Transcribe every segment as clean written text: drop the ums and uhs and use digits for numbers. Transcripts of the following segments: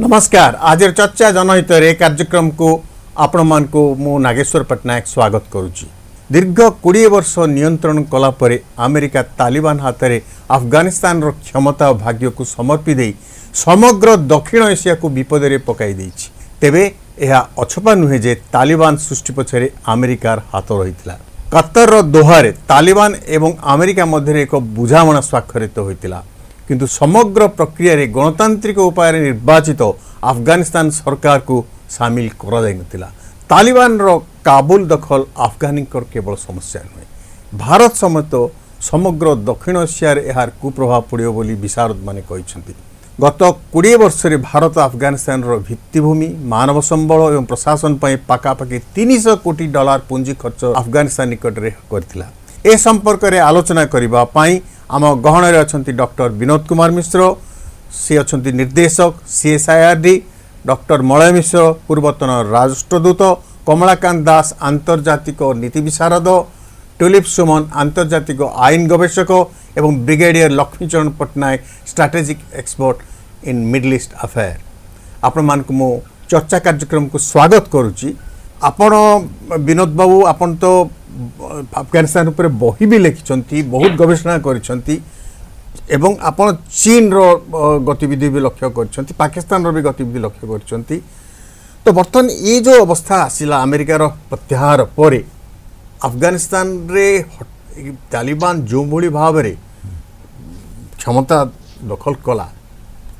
नमस्कार। आज चर्चा जनहित कार्यक्रम को आपण मान को मु नागेश्वर पट्टनायक स्वागत करुच्ची। दीर्घ 20 वर्ष नियंत्रण कलापर अमेरिका तालिबान हाथ में अफगानिस्तान क्षमता और भाग्य को समर्पी दे समग्र दक्षिण एशिया को विपद में पकई देछि। तेबे यह अछपा नुहे जे तालिबान सृष्टि पछरे अमेरिकार हाथ रही। कतर दोहारे तालिबान एवं अमेरिका मध्य एक बुझामणा स्वाक्षरित होता, किंतु समग्र प्रक्रिया रे गणतांत्रिक उपाय निर्वाचित अफगानिस्तान सरकार को सामिल कर तालिबान रो काबुल दखल अफगानी केवल समस्या नुहे, भारत समेत समग्र दक्षिण एशियार यार कुप्रभाव पड़ो बोली विशारद माने कहते। गत 20 वर्ष रे भारत अफगानिस्तान रो भित्तिभूमि, मानव संबल और प्रशासन पर पाखापाखि $300 कोटी पुंजी खर्च अफगानिस्तान निकट में करथिला। ए संपर्क में आलोचना करबा पई आम गहन अच्छा डॉक्टर विनोद कुमार मिश्र, सी अच्छा निर्देशक CSIRD, डॉक्टर मलय मिश्र पूर्वतन राष्ट्रदूत, कमलाकांत दास आंतर्जातिक नीति विशारद, टुलिप सुमन आंतर्जातिक आईन गवेषक एवं brigadier Laxmicharan Pattanaik strategic expert in Middle East affair. आपण मान को मो चर्चा कार्यक्रम को स्वागत करुच्ची। आपण विनोद बाबू आपण तो अफगानिस्तान उपर बही भी लिखिंट, बहुत गवेषणा करिसेंती एवं आपण चीन रो गतिविधि भी लक्ष्य कर, पाकिस्तान रो भी गतिविधि लक्ष्य कर। तो बर्तमान ये जो अवस्था आसिला अमेरिकार प्रत्याहार पर अफगानिस्तान रे तालिबान जो भली भाव में क्षमता दखल कला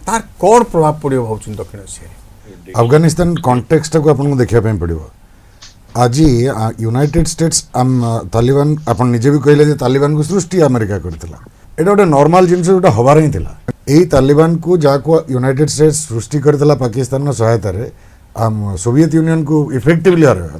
तार कौन प्रभाव पड़ो भावुन दक्षिण एशिया अफगानिस्तान कॉन्टेक्स्ट को आपन देखिया पे पड़िबो। आज यूनाइटेड स्टेट्स तालिबान आपन निजे भी कहले जे तालिबान को सृष्टि अमेरिका करथिला। एटा गोटे नॉर्मल जिनस जोटा हबार ही थिला। एही तालिबान को जाको यूनाइटेड स्टेट्स सृष्टि करथिला पाकिस्तान सहायता रे सोवियत यूनियन को इफेक्टिवली हराइबा,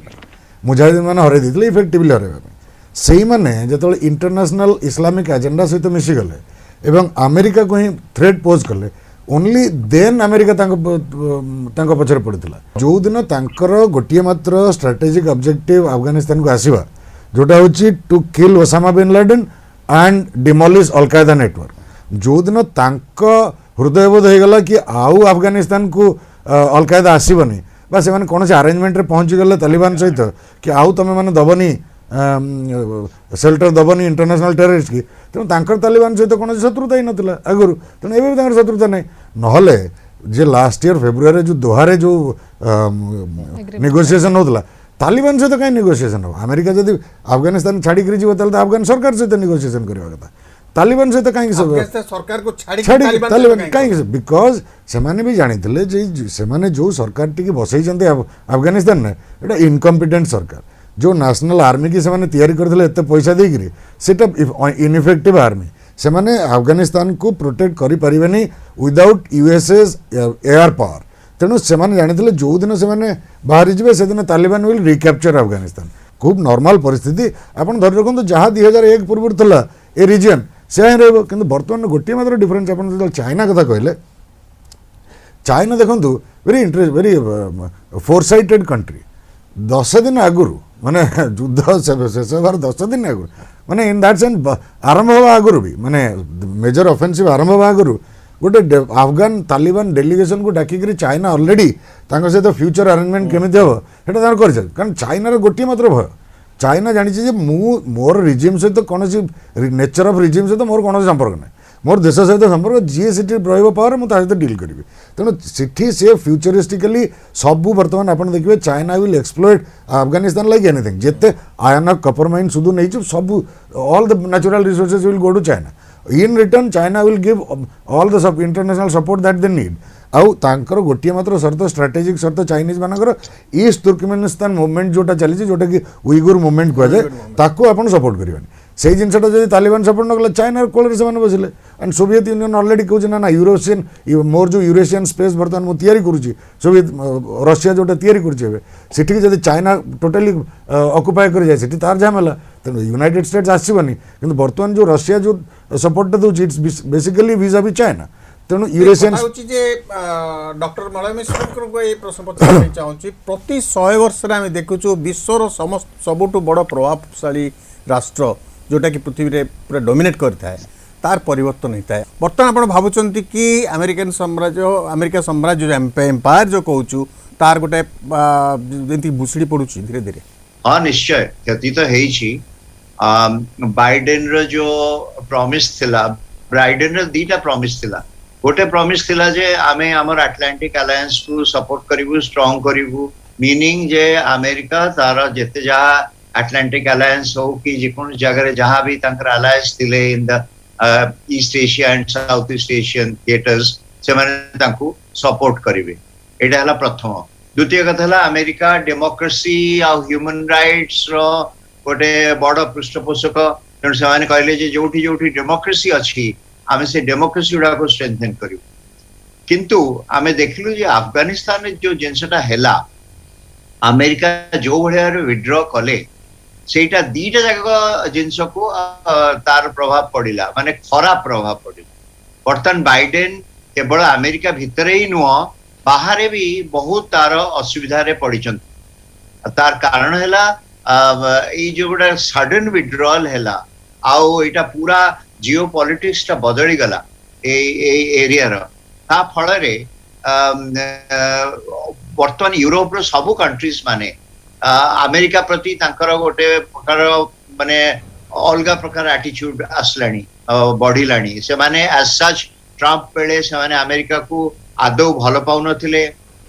मुजाहिदीन माने हराइ दिथिले इफेक्टिवली हराइबा। सेही माने जेतले इंटरनेशनल इस्लामिक एजेंडा सहित मिसी गले एवं अमेरिका को ही थ्रेट पोज कले, ओनली देन अमेरिका तांको पछरे पड़िथिला। जो दिन तांकर गोटिए मात्र स्ट्रेटेजिक ऑब्जेक्टिव अफगानिस्तान को आसीबा, जोटा होची to kill Osama bin Laden and demolish al Qaeda network. जो दिन तांको हृदयबोध हो गला कि आउ अफगानिस्तान को अल कायदा आसीबनी, बा से माने कोनसे अरेंजमेंट रे पहुंची गले तालिबान सहित कि आउ तमे माने दबनी सेल्टर दबनी इंटरनेशनल टेररिस्ट की, तेणु तांकर तालिबान सहित कौन शत्रुता ही नाला आगुरी, तेणु एवं भी शत्रुता नहीं। नहले जे लास्ट ईयर फेब्रुआरी जो दोहारे जो नेगोशिएशन होता तालिबान सहित कहीं नेगोशिएशन हो, अमेरिका जब अफगानिस्तान छाड़ी जीव अफगान सरकार सहित नेगोशिएशन करवा कथा, तालिबान सहित कहीं सरकार को तालिबान कहीं बिकज से भी जानी से जो सरकार टी बसई अफगानिस्तान में एटा इनकम्पिटेंट सरकार, जो नेशनल आर्मी की से तैयारी करते एत पैसा देकर सेटा इनइफेक्टिव आर्मी, से माने अफगानिस्तान को प्रोटेक्ट करि परिबेनी विदाउट यूएसएस एयर पावर। तेणु से जानी जो दिन से बाहरी जी से दिन तालिबान विल रिकैप्चर अफगानिस्तान। खूब नॉर्मल परिस्थिति आपन धरि रखु, जहाँ 2001 पूर्व था ए रिजन से ही रही, कि बर्तमान गोटे मात्र डिफरेन्स आप चाइना कथा कहले, चाइना देखु वेरी इंटरेस्ट वेरी फोरसाइटेड कंट्री। 10 दिन आगुरी माने युद्ध शेष होवार 10 दिन आगुरी माने इन दैट सेंस आरंभ हवा आगुरी भी माने मेजर ऑफेंसिव आरंभ हवा आगुरी गोटे अफगान तालिबान डेलीगेशन को डाकिक चाइना ऑलरेडी सहित फ्यूचर अरेंजमेंट केमिति हम सेटा कर, कारण चाइनार गोटे मात्र भय, चाइना जानी मोर रिजिम सहित कौन नेचर ऑफ रिजिम सहित मोर कौन संपर्क ना, मोर देश सहित संपर्क जी सी पावर मुझे सहित डील करी। तेणु सिठी से फ्यूचरिस्टिकली सबू बर्तमान आप देखिए China will exploit Afghanistan like anything, जिते आयरन कपर माइन सुधु नहीं सब all the natural resources will go to China. In return China will give all the international support that they need. आउ तांकर गोटे मात्र शर्त स्ट्राटेजिक शर्त चाइनीज मानकर ईस्ट तुर्कमेनिस्तान मूवमेंट जोटा चली जोटा कि उइगुर मूवमेंट कहुए ताको आपन सपोर्ट करेंगे। से जिनटा जब तालिबान सपोर्ट न कला चाइना कोल से बसिले एंड सोवियत यूनियन ऑलरेडी कहूँ ना यूरोसियन मोर जो यूरेशियन स्पेस बर्तमान मुझे तैयारी करुच्ची सोवियत रशिया जोटा तैयारी करुच्ची जब चाइना टोटाली ऑक्युपाई कर जाए सेठी तार झामेला, तेणु यूनाइटेड स्टेट्स आसबनी, कि बर्तमान जो रशिया जो सपोर्ट दूसरी इट्स बेसिकली वीजा भी चाइना। तेणु यूरेशियन डॉक्टर मलय मिश्र को ये प्रश्न पचार चाहूँगी, प्रति 100 वर्ष आम देखुचु विश्वर सबुठ बड़ प्रभावशाली राष्ट्र जोटा कि पृथ्वी रे पूरा डोमिनेट करता है तार परिवर्तन होता है बर्तमान आपण भावुचंती कि अमेरिका साम्राज्य एम्पायर जो कहूँ तार गोटे जेमती भुसुड़ी पड़ुची धीरे धीरे हाँ निश्चय क्षति तो है बाइडेन रो जो प्रॉमिस थिला बाइडेन रो दीटा प्रॉमिस थिला गोटे प्रॉमिस थिला जे आमे हमर अटलांटिक अलायंस को सपोर्ट करिवु स्ट्रांग करिवु मीनिंग जे अमेरिका तार जेते जहा अटलांटिक अलायंस हो कि जेकोन जगह जहां भी तंकर अलायंस थिले in the east Asia and south east Asian theatres से माने तांको सपोर्ट करिवे एटा हला प्रथम द्वितीय कथा हला अमेरिका डेमोक्रेसी आ ह्यूमन राइट्स रो गोटे बड़ पृष्ठपोषक तेणु से कहले जे जोठी जोठी डेमोक्रेसी अच्छी आमे से डेमोक्रेसी गुड़ा को स्ट्रेंथन करू किंतु आमे देखलु जे अफगानिस्तान जो जिनसटा हैला अमेरिका जो भलिया विड्रॉ कले सेटा दीटा जगह जिनस को तार प्रभाव पड़िला माने खराब प्रभाव पड़िला बर्तमान बाइडेन केवल अमेरिका भितर ही नुह बाहर भी बहुत तार असुविधा रे पड़िचन तार कारण हैला ये जो गोटे सडन विड्रॉल हैला आउ एटा पूरा जियो पॉलिटिक्स टा बदली गला ए एरिया रो ता फल रे वर्तमान यूरोप रो सब कंट्रीज माने अमेरिका प्रति तांकर गोटे प्रकार माने अलगा प्रकार एटीट्यूड आसलानी बढ़िलानी से माने एज सच ट्रम्प बेले से माने अमेरिका को आदौ भल पाउ नथिले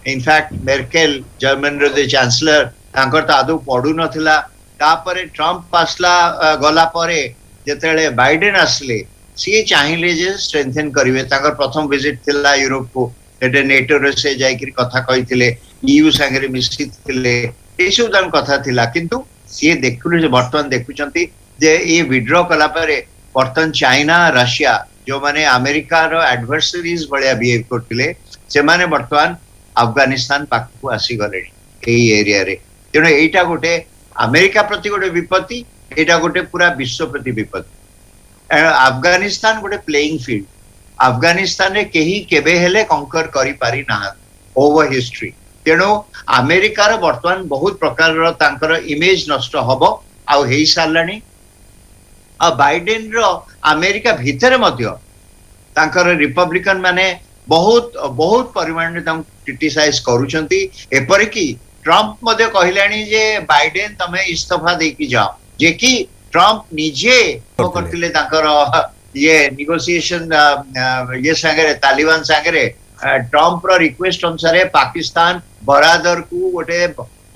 इनफैक्ट मेर्केल जर्मन रो दे चांसलर तांकर तो आदौ पड़ू नथिला तापरे ट्रम्प आसला गला परे जेतेले बाइडेन आसले सी चाहिले जे स्ट्रेंथन करिवे तांकर प्रथम विजिट थिला यूरोप को एटे नेटो रे से जाईकरी कथा कहिथिले ईयू संगे मिसित थिले ए सब दान कथा थिला किंतु सी देखुले जे वर्तमान देखुचंती जे ए विड्रॉ कला परे वर्तमान चाइना रशिया जो माने अमेरिका रो एडवर्सरीज बळिया बिहेव करथिले से माने वर्तमान अफगानिस्तान पाक को आसी गले ए एरिया रे तेणु एटा गोटे अमेरिका प्रति गोटे विपत्ति एटा गोटे पूरा विश्व प्रति विपत्ति अफगानिस्तान गोटे प्लेइंग फील्ड अफगानिस्तान रे केही केबे हेले कंकर करि पारि ना ओवर हिस्ट्री तेणु अमेरिका रो वर्तमान बहुत प्रकार रो तांकर इमेज नष्ट हबो आ हेई सारलानी आ बाइडेन रो अमेरिका भितर मध्य तांकर रिपब्लिकन माने बहुत बहुत परिमाण रे तां क्रिटिसाइज करूछंती एपर कि ट्रम्प मध्य कहलानी जे बाइडेन तमे इस्तीफा देकी जाओ जे कि ट्रम्प निजे करथिले तांकर ये नेगोशिएशन ये संगे तालिबान संगे ट्रम्प रो रिक्वेस्ट अनुसार पाकिस्तान बरादर को गोटे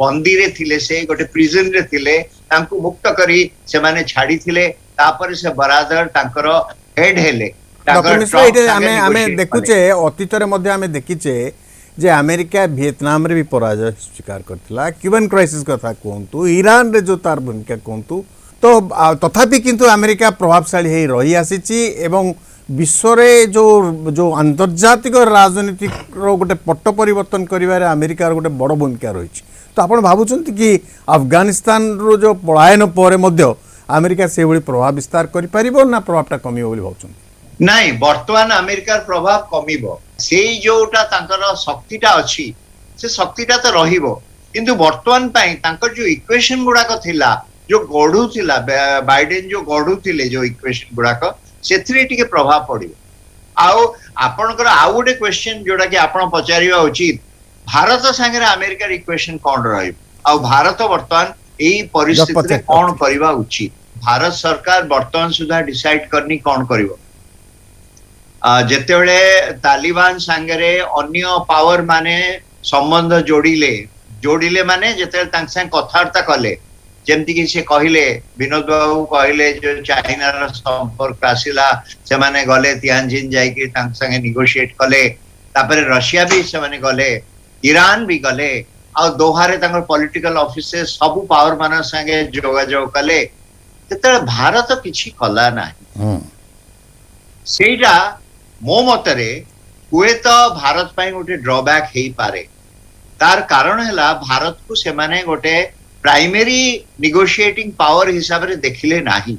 बंदी रे थिले से गोटे प्रिजन रे थिले तांको मुक्त करी से माने छाडी थिले तापर से बरादर तांकर हेड हेले आमे देखुचे अतीत रे मध्ये आमे देखिचे जे अमेरिका वियतनाम रे भी पराजय स्वीकार करथिला क्यूबन क्राइसिस कथा कहतु ईरान रे जो तार भूमिका कहतु तो तथापि किंतु अमेरिका प्रभावशाली हे रही आसीची एवं विश्व रे जो जो अंतर्जातिक राजनीतिक रो गोटे पट्ट परिवर्तन करिवारे अमेरिका रो गोटे बड़ भूमिका रही तो आपण भाबुचंती कि अफगानिस्तान रो जो पलायन परे मध्य अमेरिका से भली प्रभाव विस्तार करि परिबो ना प्रभावटा कमिबो बोली भाबुचंती नहीं वर्तमान अमेरिकार प्रभाव कमिबो से जोटा तांकर शक्तिटा अछि से शक्तिटा तो रहिबो किंतु वर्तमान पई तांकर जो इक्वेशन गुडाक थिला जो गढु थिला बाइडेन जो गढु थिले जो इक्वेशन गुडाक सेथरे टिके प्रभाव पड़िबो आउ आपनकर आउ गोटे क्वेश्चन जोडा कि आपण पचारिबा उचित भारत संगे अमेरिकार इक्वेशन कोन रहिबो आउ भारत वर्तमान एई परिस्थिति रे कोन करिबा उचित भारत सरकार वर्तमान सुधा डिसाइड करनी कोन करिवो जेतेबेले तालिबान संगे अन्य पावर माने संबंध जोड़िले माने जेतेबेले तांक संग कथार्ता कले जेमति कि से कहिले विनोद बाबू कहिले जो चाइना रा संपर्क आसिला से माने गले तियानजिन जाई कि तांक संगे नेगोशिएट कले तापरे रशिया भी से माने गले ईरान भी गले आ दोहारे तांकर पॉलिटिकल ऑफिसर्स सब पावर मान संगे जोगाजोग कले तेतबेले भारत किछि कला नाही सेटा मो मतरे हुए तो भारत पाई गोटे ड्रॉबैक हेई पारे तार कारण हैला भारत को से माने गोटे प्राइमरी नेगोशिएटिंग पावर हिसाब रे देखिले नाही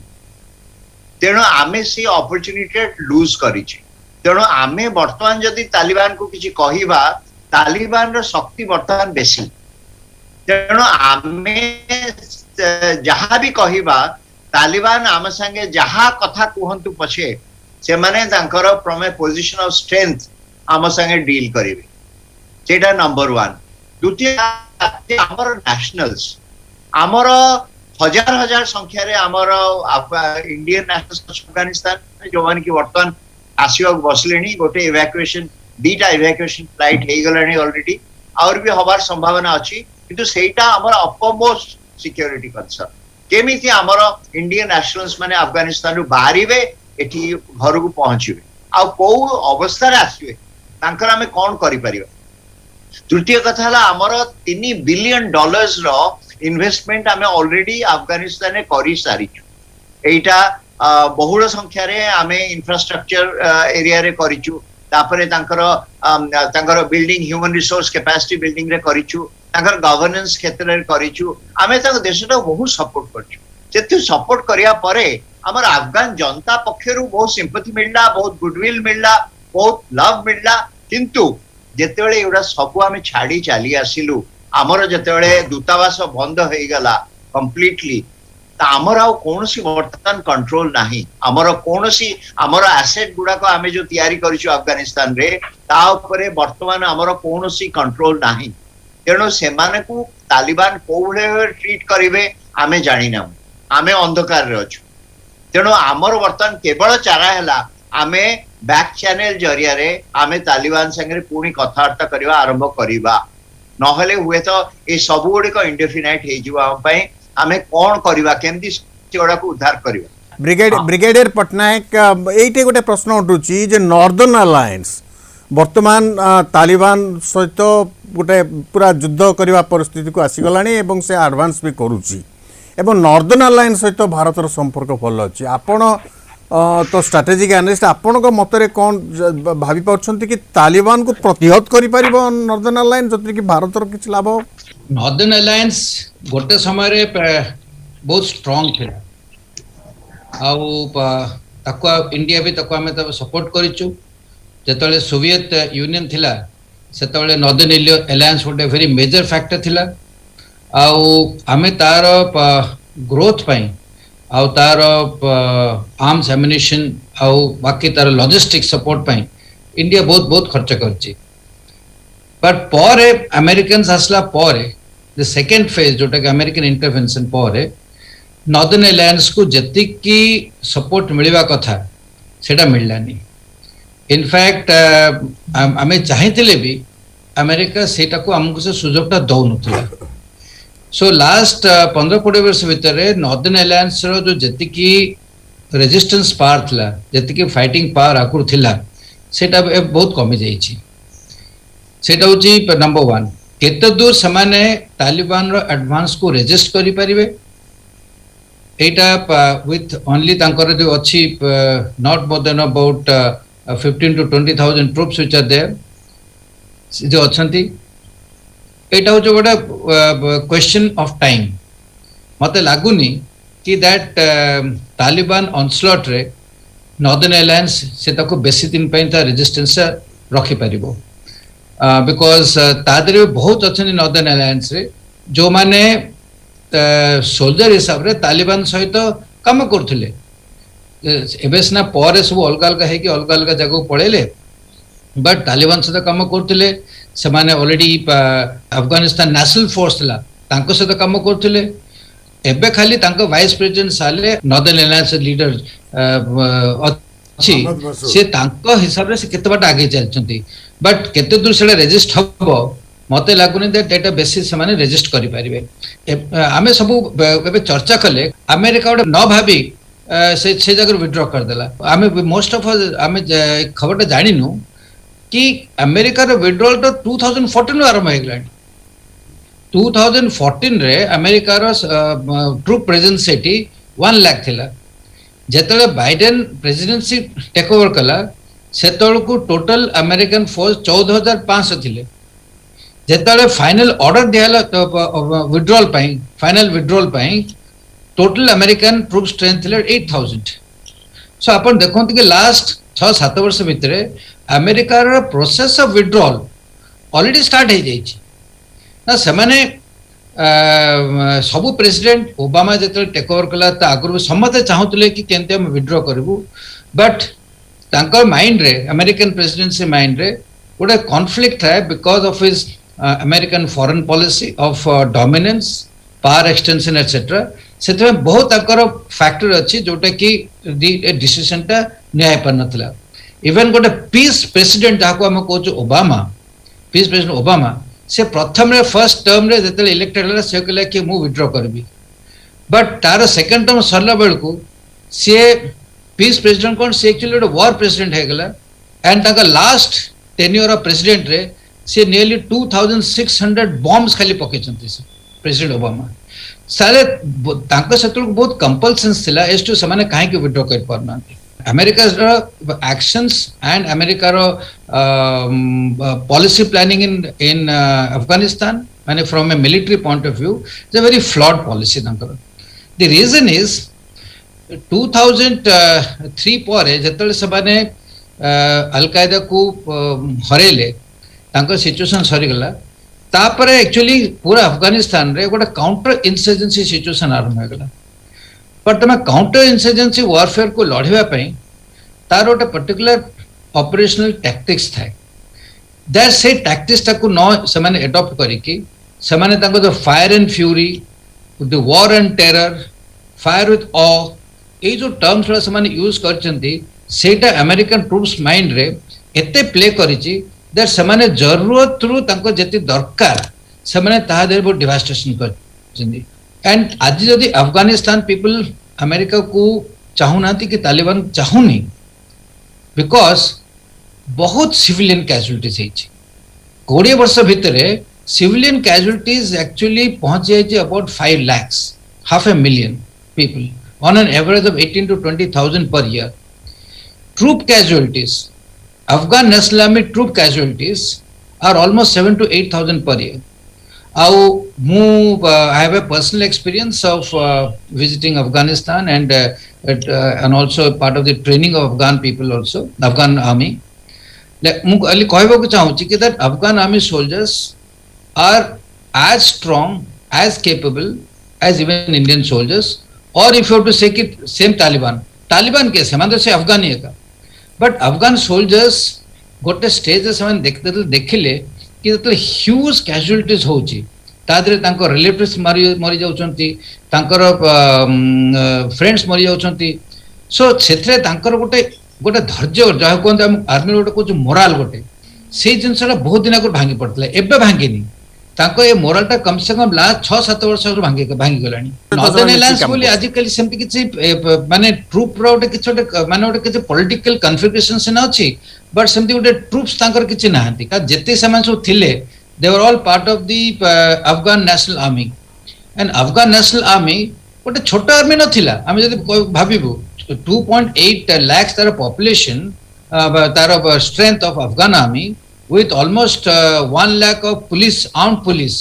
तेणु आमे से अपॉर्चुनिटी लूज करिछि तेणु आमे वर्तमान जदि तालिबान को किछि कहिबा तालिबान रो शक्ति वर्तमान बेसी तेणु आमे जहाँ भी कहिबा तालिबान आम संगे जहाँ कथा कहतु पछे से माने तांकर from A position of strength आम संगे डील करिवे सेटा नंबर 1 द्वितीय आमर नेशनल्स आमर हजार हजार संख्या रे आमर इंडियन नेशनल अफगानिस्तान जो मान की वर्तमान आसिया बसलेनी गोटे इवैक्यूएशन दीटा इवैक्यूएशन फ्लाइट हे गलानी ऑलरेडी और भी हबार संभावना अछि किंतु सेटा हमर अपमोस्ट सिक्योरिटी कंसर्न केमिति हमर इंडियन नेशनल्स माने अफगानिस्तान रु बाहरिवे एठी घर को पहुंचीबे आ को अवस्था रे आसीबे तांकर हमें कोन करि परिबा तृतीय कथा हला हमर 3 बिलियन डॉलर्स रो इन्वेस्टमेंट हमें ऑलरेडी अफगानिस्तान रे करि सारिछु एटा बहुल संख्या रे हमें इंफ्रास्ट्रक्चर एरिया रे करिछु तापरे तांकर building human resource capacity building रे करिछु तांकर गवर्नेंस क्षेत्र रे करिछु आमे तांक देश रो बहुत सपोर्ट करछु जेतु सपोर्ट करिया परे हमर अफगान जनता पक्षरु बहुत सिंपैथी मिलला बहुत गुडविल मिलला बहुत लव मिलला किंतु जेतेबेले एउडा सब आमे छाडी चाली आसिलु हमर जेतेबेले दूतावास बंद होई गला कंप्लीटली आमर आउ कोनसी वर्तमान कंट्रोल नाही आमर कोनसी आमर एसेट गुडा को आमे जो तयारी करिछु अफगानिस्तान रे ता ऊपर वर्तमान आमर कोनसी कंट्रोल नाही तेणु सेमाने को तालिबान कोले ट्रीट करिवे आमे जानि ना आमे अंधकार रे अछु तेणु आमर वर्तमान केवल चारा हला आमे बैक चैनल जरिया रे आमे तालिबान संगे पुणी कथावार्ता करबा आरंभ करबा नहले हुए तो ए सब गुडी को इंडेफिनाइट हे जिवा पई आमे कोन करबा केमदी सेगुडा को उद्धार करबा ब्रिगेडियर पटनायक एइटे गोटे प्रश्न उठुची जे नॉर्दर्न अलायंस वर्तमान तालिबान सहित गोटे पूरा युद्ध करबा परिस्थिति को आसी गलानी एवं से एडवांस भी करूची एवं नॉर्दर्न अलायंस सहित भारतर संपर्क भल अछि आपण तो स्ट्रेटेजिक एनालिस्ट आपण को मतरे कोन भाबी पाउछंती कि तालिबान को प्रतिहत करि परिबो नॉर्दर्न अलायंस जति कि भारतर किछ लाभ हो नॉर्दर्न अलायंस गोटे समय रे बहुत स्ट्रांग थिला आउ इंडिया भी ताको हमें सपोर्ट करिछु जेतले सोवियत यूनियन थिला सेतले नॉर्दर्न अलायंस गोटे वेरी मेजर फैक्टर थिला आउ हमें तार ग्रोथ पई आउ तार आर्म्स एम्युनिशन आउ बाकी तार लॉजिस्टिक सपोर्ट पई इंडिया बहुत बहुत खर्च करछि बट पर अमेरिकन्स आसला पर द सेकंड फेज जोटा कि अमेरिकन इंटरवेंशन पर नॉर्दर्न अलायंस को जति की सपोर्ट मिलवा कथा सेटा मिललानी इनफैक्ट आमे चाहिथिले भी अमेरिका सेटा को हमको से सुजोगटा दौ नथिला सो लास्ट 15-20 वर्ष भीतर नॉर्दर्न अलायंस रो जो जति की रेजिस्टेंस पावर थिला जति की फाइटिंग पावर आकुर थिला सेटा बहुत कमी जाईची सेटा होची नंबर 1 केते दूर समाने तालिबान रो एडवांस को रेजिस्ट करि परिबे एटा विथ ओनली तांकर जो अछि not more than about 15 to 20,000 troops which are there जो अछंती एटा होची गोटा क्वेश्चन ऑफ टाइम मते लागुनी कि दैट तालिबान ऑनस्लॉट रे नॉर्दर्न अलायंस से ताको बेसी दिन पई ता रेजिस्टेंस रखि परिबो बिकॉज तादरे बहुत अच्छे नॉर्दर्न अलायंस रे जो माने सोल्जर हिसाब रे तालिबान सहित काम करथिले एबे सिना पर सब अलग अलग है कि अलग अलग जगह पळेले बट तालिबान सहित काम करथिले से माने ऑलरेडी अफगानिस्तान नेशनल फोर्स थिला तांको सहित काम करथिले एबे खाली तांको वाइस प्रेसिडेंट साले नॉर्दर्न अलायंस लीडर अछि से तांको हिसाब रे से केते बाट आगे चलछंती बट केते दूर से रेजिस्ट हबो मते लागुनी दैट एटा बेसिस से माने रेजिस्ट करि परिबे आमे सब एबे चर्चा कले अमेरिका ओडे न भाबी से जगह विथड्रॉ कर देला आमे मोस्ट ऑफ आमे खबरटा जानिनु कि अमेरिका रो विथड्रॉल तो 2014 रो आरंभ हेगलानी 2014 रे अमेरिका रो ट्रूप प्रेजेंस सेठी 1 लाख थिला जेतले बाइडेन प्रेसिडेंसी टेक ओवर कला सेतल को टोटल अमेरिकन फोर्स 14,500 थिले जेतले फाइनल ऑर्डर दियाला विथड्रॉल पई फाइनल विथड्रॉल पई टोटल अमेरिकन ट्रूप स्ट्रेंथ थिले 8,000 सो अपन देखंत कि लास्ट 6-7 वर्ष भितरे अमेरिका रो process of withdrawal already start हे जाई ना सेमाने सब प्रेसिडेंट ओबामा जेतले टेक ओवर कला ता आगु समते चाहतले कि केनते हम विथड्रॉ करबू बट तांकर माइंड रे अमेरिकन प्रेसिडेंसी माइंड रे गोटे कॉन्फ्लिक्ट है because of his American foreign policy of dominance power extension etcetera से बहुत तांकर फैक्टर अच्छी जोटा कि डिसीजन टा न्याय पर नथला इवन गोटे पीस प्रेसिडेंट जहाँ आम कहूँ ओबामा पीस प्रेसिडेंट ओबामा से प्रथम रे फर्स्ट टर्म रे जो इलेक्टेड है से कहला कि मु विथड्रॉ करबी बट तार सेकंड टर्म सरला बेलू सी पीस प्रेसिडेंट कौन सी एक्चुअली गोटे वार प्रेसिडेंट है गला एंड ताका लास्ट टेन्योर ऑफ प्रेसिडेंट रे सी नियरली 2600 बॉम्ब्स खाली पकेचंती से प्रेसिडेंट ओबामा सारे तांका सेतुल बहुत कंपल्सन्स थिला एज टू समाने काहे कि विथड्रॉ कर पारना America's actions and America's policy planning in Afghanistan, and from a military point of view, it's a very flawed policy. The reason is 2003 ପରେ ଯେତେବେଳେ ସେମାନେ ଅଲ କାଏଦା କୁ ହରେଇଲେ ତାଙ୍କ ସିଚୁଏସନ ସରିଗଲା ତାପରେ एक्चुअली पूरा अफगानिस्तान रे ଗୋଟେ काउंटर इंसर्जेंसी सिचुएशन आरंभ ହେଇଗଲା बट तुम काउंटर इंसर्जेंसी वारफेयर को लड़वा तार गोटे पर्टिकुलर ऑपरेशनल टैक्टिक्स थाए दैट से टैक्टिक्स ताकू न से माने एडॉप्ट करिकि से माने ताको जो fire and fury the war and terror fire with uh a जो टर्म्स से माने यूज करचंती सेटा अमेरिकन ट्रूप्स माइंड रे एते प्ले करिछि दैट से माने जरूरत रु ताको जेति दरकार से माने ताहा देर बहुत डिवास्टेशन करचंती एंड आज जदि अफगानिस्तान पीपल अमेरिका को चाहूना कि तालिबान चाहूनी बिकॉज बहुत सिविलियन कैजुअलिटीज है 20 वर्ष भितर सिविलियन कैजुअलिटीज एक्चुअली पहुंच जाए about 5 lakhs half a million people on an average of 18 to 20,000 per year. Troop casualties, Afghan National Army troop casualties are almost 7 to 8,000 per year. I have a personal experience of visiting Afghanistan and also part of the training of Afghan people also, Afghan army. I कहबो चाहूँ कि that Afghan army soldiers are as strong, as capable as even Indian soldiers, or if you have to say कि same Taliban कैसे मतलब से अफगानी है but Afghan soldiers गोटे stage से देखिले कि ह्यूज कैजुअलिटीज होची तादरे तांको रिलेटिव्स मरी जाउछंती तांकर फ्रेंड्स मरी जाउछंती सो सेथरे तांकर गोटे धैर्य जहा कोन आर्मी गोटे कुछ मोराल गोटे से जिनसटा बहुत दिन आगु भांगी पड़तले एबे भांगीनी तांको ए मोरालटा कम से कम लास्ट 6-7 वर्ष भांगी गलानी नॉर्दर्न एलायंस बोली आजिकल सेमति किछि माने ट्रूप रो गोटे माने गोटे किछि पॉलिटिकल कन्फिगरेशन से ना अछि बट सेमति गोटे ट्रूप्स तांकर किछि नाहंती का जेते समान सब थिले they were all part of the Afghan national army and Afghan national army गोटे छोटा आर्मी नथिला आमे जदि भाबिबु 2.8 lakhs तार पॉपुलेशन तार strength of Afghan army with almost 1 lakh of police, armed police.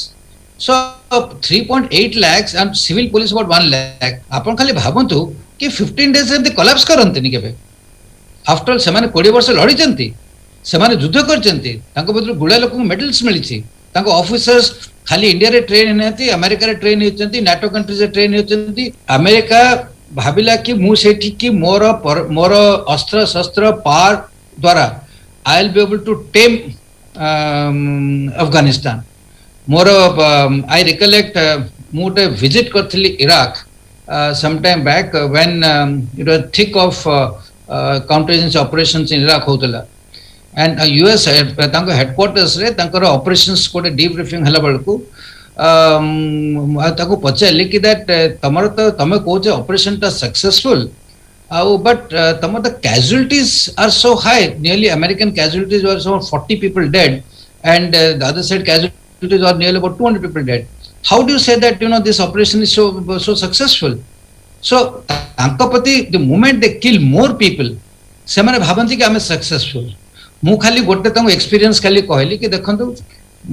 So 3.8 lakhs and civil police about 1 lakh. आपण खाली भाबंतु कि 15 days रे कोलैप्स करंते नि केबे आफ्टर से माने 20 वर्ष लड़ी चंती से माने युद्ध करचंती तांको बदल गुडा लोक मेडल्स मिलिछि तांको ऑफिसर्स खाली इंडिया रे ट्रेन नेती अमेरिका रे ट्रेन होचंती नाटो कंट्रीज रे ट्रेन होचंती अमेरिका भाबिला कि मु सेठी कि मोर अस्त्र शस्त्र पार द्वारा I will be able to tame Afghanistan. More I recollect mood a visit करथली Iraq sometime back when it was thick of counterinsurgency operations in Iraq होतला and US तांको headquarters रे तांकर operations कोटे debriefing हला बळकू ताको पचारली कि that तमर तो तमे कोचे operation ता successful but the casualties are so high. Nearly American casualties were about 40 people dead, and the other side casualties are nearly about 200 people dead. How do you say that this operation is so successful? So Ankapati, the moment they kill more people, semane bhabanti ki ame successful. Mu khali gotte tango experience khali कहली कि देखंतु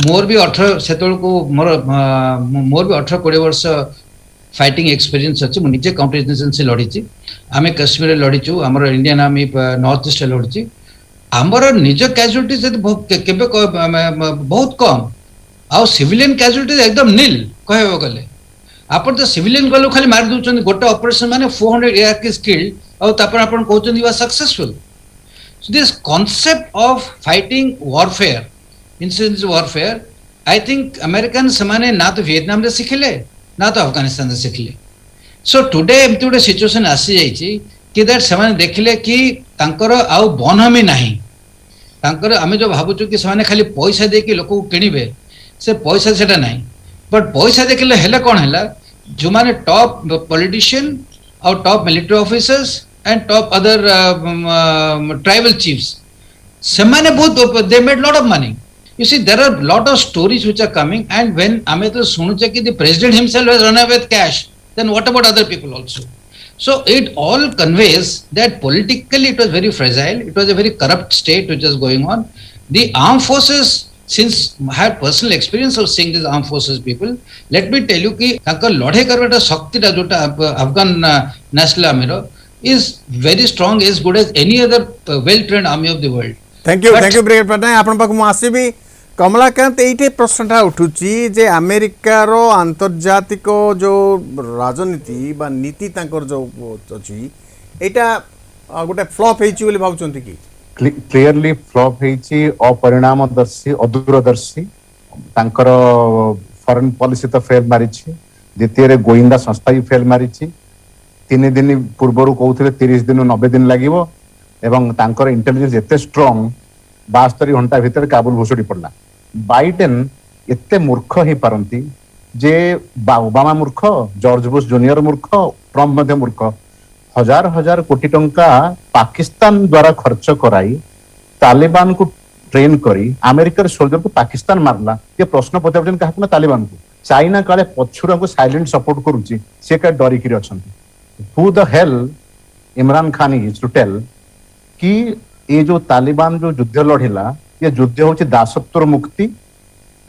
मोर भी 18 सेतल को मोर भी 18-20 वर्ष fighting experience अच्छे मु निजे काउंटर इंसर्जेंसी लड़ीची आमे कश्मीर लड़ीचु हमर इंडियन आर्मी नॉर्थ ईस्ट लड़ीची हमर निज कैजुअलिटीज केबे बहुत कम आ सिविलियन कैजुअलिटीज एकदम नील कहबो गले आपण तो सिविलियन गलो खाली मार दूचन गोटे ऑपरेशन माने 400 एयर किस किल्ड आ तापर आपण कहउचन you are successful So this concept of fighting warfare, insurgency warfare, I think Americans semane na to Vietnam re sikhile na to Afghanistan re sikhile. So today एमती गोटे सिचुएशन आसी जाइए कि दैट से देखिले कि तांकर आउ बनहमी नाही तांकर आमे जो भाबुचु कि से खाली पैसा देके लोक को किनिबे से पैसा सेटा नाही बट पैसा देखिले हेले कोन हैला जो माने टॉप पॉलिटिशियन और top military officers and top other tribal chiefs से माने बहुत they made lot of money. You see, there are lot of stories which are coming, and when आमे तो सुनुचे कि the president himself has run away with cash, then what about other people also? So it all conveys that politically it was very fragile. It was a very corrupt state which was going on. The armed forces, since I had personal experience of seeing these armed forces people, let me tell you कि तांका लड़े करवाटा शक्ति टा जोटा Afghan national army रो is very strong, as good as any other well-trained army of the world. Thank you brigade Patnaik आपण पाक मु आसीबी कमलाकांत एइटे प्रश्नटा उठुची जे अमेरिकार आंतर्जातिक जो राजनीति बा नीति तांकर जो अछि एटा गोटे फ्लॉप हेछि बोली भाबुचंती कि क्लियरली फ्लॉप हेछि अपरिणामदर्शी अदूरदर्शी तांकर फॉरेन पॉलिसी तो फेल मारिछि द्वितीय रे गोइंदा संस्था ही फेल मारिछि 3 दिन पूर्वरु कहउथिले 30 दिन 90 दिन लागिवो एवं तांकर इंटेलिजेंस एते स्ट्रांग 72 घंटा भीतर काबुल भुसुड़ी पड़ला. बाइडेन एते मूर्ख ही पारंती जे ओबामा मूर्ख जॉर्ज बुश जूनियर मूर्ख ट्रम्प मध्य मूर्ख हजार हजार कोटी टंका पाकिस्तान द्वारा खर्च कराई तालिबान को ट्रेन करी अमेरिकार सोल्जर को पाकिस्तान मारला ये प्रश्न पचार क्या तालिबान को चाइना काले पछुरा को साइलेंट सपोर्ट करुची से का डरिकी अछंती who the hell Imran Khan is to tell कि ये जो तालिबान जो युद्ध लड़िला ये युद्ध हूँ दासत्वर मुक्ति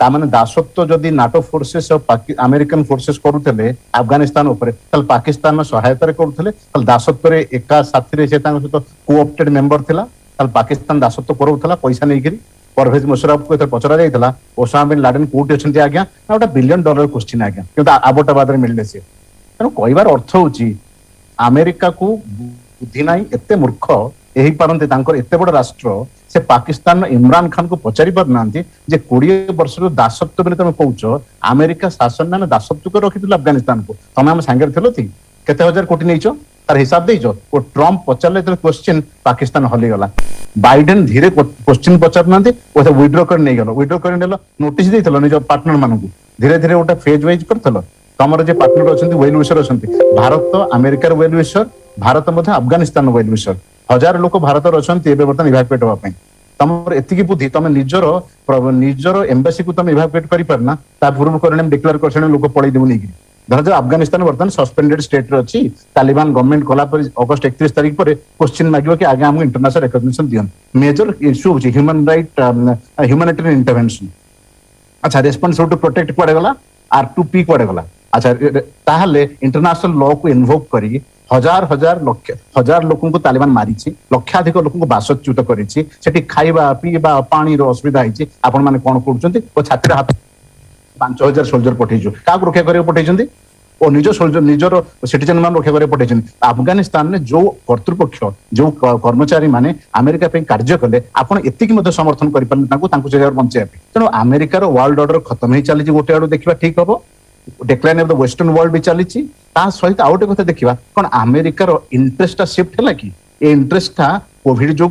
तामाने दासत्व जदि नाटो फोर्सेस और अमेरिकन फोर्सेस करुले अफगानिस्तान उपरे ताल पाकिस्तान में सहायता करुले ताल दासत्व रे एका साथी रे से तांग सहित कोऑप्टेड मेंबर थिला ताल पाकिस्तान दासत्व करूला पैसा नहीं करी परवेज मुशर्रफ को पचरा जाइतला ओसामा बिन लादेन कोठी अछंती आज्ञा गोटे $1 बिलियन क्वेश्चन आज्ञा किंतु आबोटाबाद रे मिलले से तेणु कहबार अर्थ होची अमेरिका को बुद्धि नाही एते मूर्ख यही पारंती तांकर एते बड़ राष्ट्र से पाकिस्तान इमरान खान को पचारि पार नांती जे 20 वर्ष दासत्व बेले तमे कहउछ अमेरिका शासन ने दासत्व को रखिथिला अफगानिस्तान को तमे हम संगे थिलो थी केते हजार कोटी नैचो तार हिसाब देइचो ओ ट्रम्प पचारले त क्वेश्चन पाकिस्तान हली गला बाइडेन धीरे क्वेश्चन पचार नांती ओ विड्रॉ कर नै गलो विड्रॉ कर नेलो नोटिस देइथिलो निज पार्टनर मानू धीरे धीरे ओटा फेज वाइज करथलो तमर जे पार्टनर अछंती वेल विशर अछंती भारत अमेरिकार वेल विशर भारत मध्य अफगानिस्तान वेल विशर हजार लोक भारत अछंती एबे बर्तन इवाकुएट होवा पई तमर एतिकी बुद्धि तमे निजर एम्बासी को तमे इवाकुएट करि परना ता पूर्व करणे डिक्लेयर करछने लोक पळै देउ नेगी धर अफगानिस्तान बर्तन सस्पेंडेड स्टेट रे अछि तालिबान गवर्नमेंट कला पर अगस्त 31 तारिख पर क्वेश्चन मागियो कि आगे हम इंटरनेशनल रिकॉग्निशन दियन मेजर इशू अछि ह्यूमन राइट ह्यूमैनिटेरियन इंटरवेंशन अच्छा रेस्पोंस टू प्रोटेक्ट पड़े गला R2P पड़े गला अच्छा ताहले इंटरनेशनल लॉ को इन्वोक करी हजार लोक को तालिबान मारी लक्षाधिक लोक को बासच्युत करी खाइबा पीवा पानी असुविधा होती आपण मैंने कौन कर छाती हाथ 5000 सोल्जर पठेचु क्या रक्षा कर पठे और निज सोल्जर निजर सिटीजन मान रक्षा कर पठे अफगानिस्तान में जो कर्तृपक्ष जो कर्मचारी माने अमेरिका कार्य कले आपण एतिक समर्थन कर बचाई तेणु अमेरिकार वर्ल्ड ऑर्डर खत्म हो चली गोटे आड़ देखा ठीक हम decline of the western world भी चली सहित आउ गोटे कथा देखा कौन अमेरिकार इंटरेस्ट शिफ्ट है कि इंटरेस्ट कोविड जो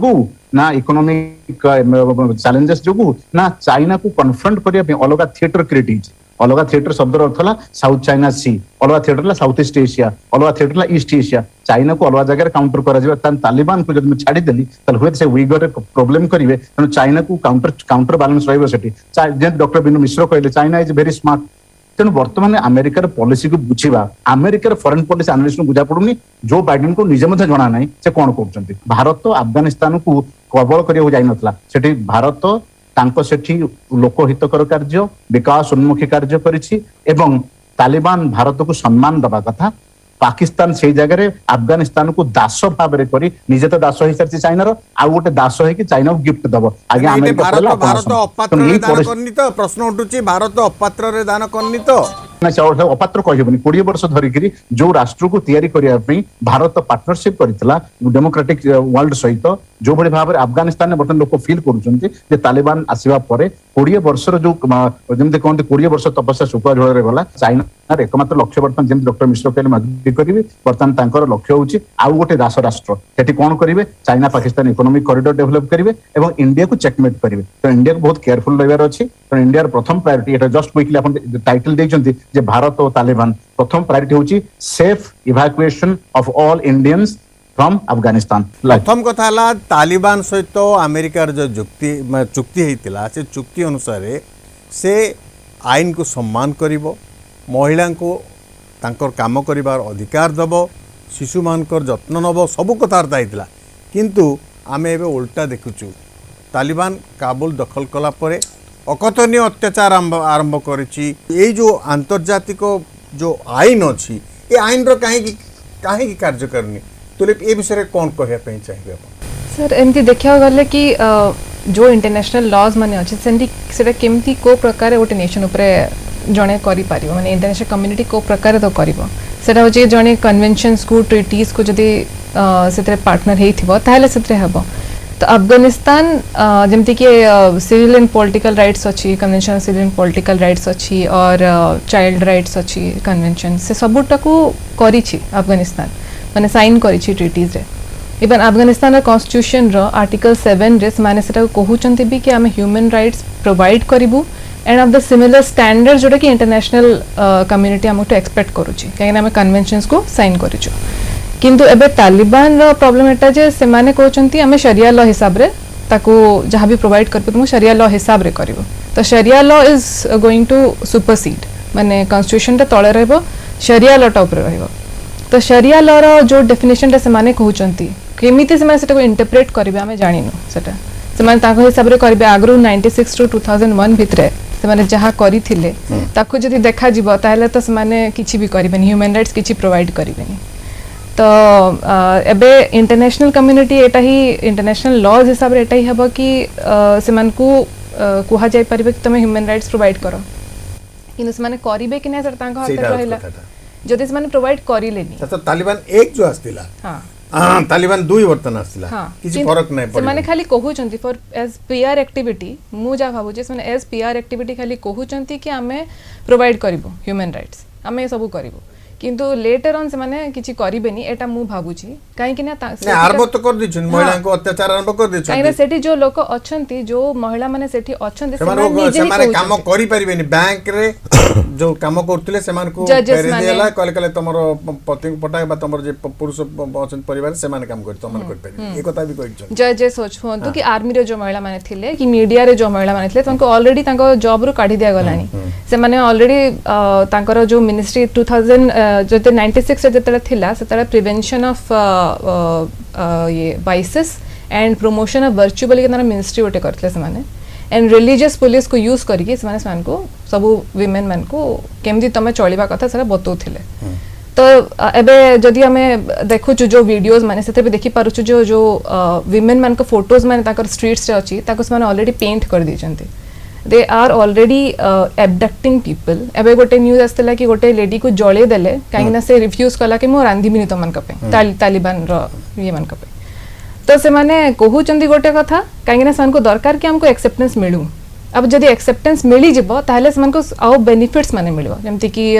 ना इकोनॉमिक चैलेंजेस जो ना चाइना को कन्फ्रंट करने अलग थिएटर क्रिएट होती अलग थिएटर शब्द अर्थ है साउथ चाइना सी अलग थिएटर साउथ ईस्ट एशिया अलग थिएटर ईस्ट एशिया चाइना को अलग जगह काउंटर कर तालिबान को जब छाड़देली हुए से उइगर प्रोब्लेम करेंगे तेणु चाइना को काउंटर बैलेंस रही डॉक्टर बिनु मिश्र कहले चाइना इज वेरी स्मार्ट तेणु बर्तमान अमेरिकार पॉलिसी को बुझा अमेरिकार फॉरेन पॉलिसी एनालिस्ट को बुझा पड़ुनी जो बाइडेन को निजे मध्य जना ना से कौन कर भारत अफगानिस्तान को कबल कर भारत तांको सेठी लोकहितकर कार्य विकास उन्मुखी कार्य करिछि एवं तालिबान भारत को सम्मान दबा कथा पाकिस्तान से जगह अफगानिस्तान को दास भाव में करी निजे तो दास हो सारी चाइनार आउ गोटे दास है चाइना को गिफ्ट दब आगे भारत अपात्र दान करनी तो प्रश्न उठुची भारत अपात्र दान करनी तो अपात्र कहबनी 20 वर्ष धरिकी जो राष्ट्र को तैयारी करने भारत पार्टनरशिप करथिला डेमोक्रेटिक वर्ल्ड सहित जो भली भाव अफगानिस्तान में बर्तमान लोक फील करुछन्ति तालिबान आसीबा परे 20 वर्षर जो जमते कहते 20 वर्ष तपस्या सुखा झोल गला चाइनार एकमात्र लक्ष्य बर्तमान जमी डॉक्टर मिश्र कहले करेंगे बर्तमान तांकर लक्ष्य होची आउ गोटे राष्ट्र सेठी कौन करेंगे China Pakistan economic corridor develop करेंगे और इंडिया को चेकमेट करेंगे तो इंडिया को बहुत केयरफुल रहिबार अछि तो इंडिया प्रथम प्रायोरिटी एटा जस्ट क्विकली अपन टाइटल देइछन्ति जे भारत और तालिबान प्रथम प्रायोरिटी होची safe evacuation of all Indians from Afghanistan. प्रथम कथा हला तालिबान सहित अमेरिकार जो चुक्ति होइतिला से चुक्ति अनुसार से आईन को सम्मान करिवो महिला को तांकर काम करिवार अधिकार दबो शिशु मानकर जत्न नब सब कथबार्ता होइतिला किंतु आमे एबे उल्टा देखुचु तालिबान काबुल दखल कला परे अकथनीय अत्याचार आरंभ करिछि ए जो आंतर्जातिक जो आईन अछि ए आईन रो काहे कार्य करनी तुलिप ए विषय कौन कहया पे चाहिए सर एमती देखा गले कि जो इंटरनेशनल लॉज माने अछि सेटा केमती को प्रकार गोटे नेशन उपरे जणे करि पारिबो माने इंटरनेशनल कम्युनिटी को प्रकार तो करिवो सेटा हो जे जणे कन्वेंशंस को ट्रीटीज को जदि सेतरे पार्टनर हेथिबो ताहले सेतरे हबो तो अफगानिस्तान जमती कि सिविल एंड पॉलिटिकल राइट्स अच्छी convention on civil and political rights अच्छी और चाइल्ड राइट्स अच्छी कन्वेंशन से सबुटा को करिछि अफगानिस्तान माने साइन करिछि ट्रीटीज रे इवन अफगानिस्तान कॉन्स्टिट्यूशन रो आर्टिकल 7 रे माने सेटा कहउचंती भी कि आमे ह्यूमन राइट्स प्रोवाइड करिवु and of the similar standard जोटा कि इंटरनेशनल कम्युनिटी हमटू एक्सपेक्ट करूछि काहे आमे कन्वेंशंस को साइन करिछु किंतु एबे तालिबान रो प्रॉब्लम एटा जे से माने कहउचंती आमे शरिया लॉ हिसाब रे ताको जहाँ भी प्रोवाइड कर तुम शरिया लॉ हिसाब रे करिवो तो शरिया law is going to supersede माने कॉन्स्टिट्यूशन टा तळे रहबो शरिया लॉ टा ऊपर रहबो तो शरिया लॉ रो जो डेफिनेशन टा से माने कहउचंती केमिति से माने सेटा को इंटरप्रेट करिवे आमे जानिनु सेटा से माने ताको हिसाब रे करिवे आगरो 96 टू 2001 भितरे से माने जहाँ करिथिले ताको जदि देखा जिवो ताहले तो से माने किछि भी करिवेनी ह्यूमन राइट्स किछि प्रोवाइड करिवेनी तो एबे इंटरनेशनल कम्युनिटी एटा ही इंटरनेशनल लॉज हिसाब रे एटा ही हबो कि से मान को कुहा जाय परिबे कि तमे ह्यूमन राइट्स प्रोवाइड करो किन से माने करिवे कि नै सर तांको हाथ रहला जदि से माने प्रोवाइड करिलेनी तो तालिबान एक जो आस्तिला हां तालिबान दुई वर्तन आस्तिला किछि फरक नै पड़े माने खाली कहउचंती फॉर एज पीआर एक्टिविटी मु जा भाबु जे माने एज पीआर एक्टिविटी खाली कहउचंती कि हमें प्रोवाइड करिवो ह्यूमन राइट्स हमें सब करिवो किंतु लेटर ऑन से माने किछि करिबेनी एटा मु भाबुची काहे कि ना आरंभ तो कर दिछन महिला को अत्याचार आरंभ कर दिछन काहे सेठी जो लोक अछंती जो महिला माने सेठी अछंती से माने काम करि परिबेनी बैंक रे जो काम करथिले से मान को फेरे देला कले कले तमरो पति पटा बा तमरो जे पुरुष अछन परिवार से माने काम करि तमन कर परिबे ए कथा भी कहिछ जजेस सोच होंतु कि आर्मी रे जो महिला माने थिले कि मीडिया रे जो महिला माने थिले तनको ऑलरेडी तांको जॉब रो काढी दिया गलानी से माने ऑलरेडी तांकर जो मिनिस्ट्री 2000 जो 96 रे जतले थिला सेतले प्रिवेंशन ऑफ ये vices and promotion of virtue बोली के मिनिस्ट्री गोटे करथले से माने एंड रिलीजियस पुलिस को यूज करके से को सब विमेन मान को केमती तमे चलिबा कथा सेरा बतौथिले तो एबे जदि हमें देखु जो वीडियोस माने सेते भी देखि पारुछु जो विमेन मान को फोटोज माने ताकर स्ट्रीट्स रे अछि ताको माने ऑलरेडी पेंट कर दिजंती दे आर ऑलरेडी एबडक्टिंग पीपल एबे गोटे न्यूज आस्तला कि गोटे लेडी को जळे देले काहे ना से रिफ्यूज कला कि मो रांधी बिनी तमन कपे तालिबान रो ये मन कपे तो से माने कहउचंदी गोटे कथा काहे ना सन को दरकार कि हमको एक्सेप्टेंस मिलू अब जदि एक्सेप्टेंस मिली जिवो ताहले सन को आउ बेनिफिट्स माने मिलबो जेमति कि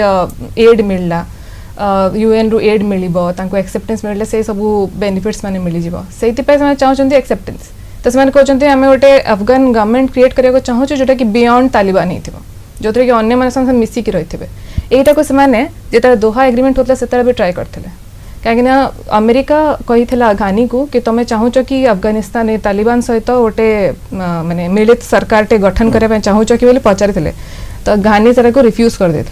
एड मिलला यूएन रो एड मिलिबो तांको एक्सेप्टेंस मिलले से सब बेनिफिट्स माने मिली जिवो सेति पे माने चाहउचंदी एक्सेप्टेंस तो से कहते आम गोटे अफगान गवर्नमेंट क्रिएट करने चाहूँ जोटा कि बियॉन्ड तालिबान हो जो कि अन्य मान संग मिसिकी रही यहीटा को जो दोहा एग्रीमेंट होता से भी ट्राए करते कहीं अमेरिका कही घानी को कि तुम चाहूँ कि अफगानिस्तान तालिबान सहित गोटे माने मिलित सरकार टे गठन करने चाहूँ कि पचारि तो घानी से रिफ्यूज करदे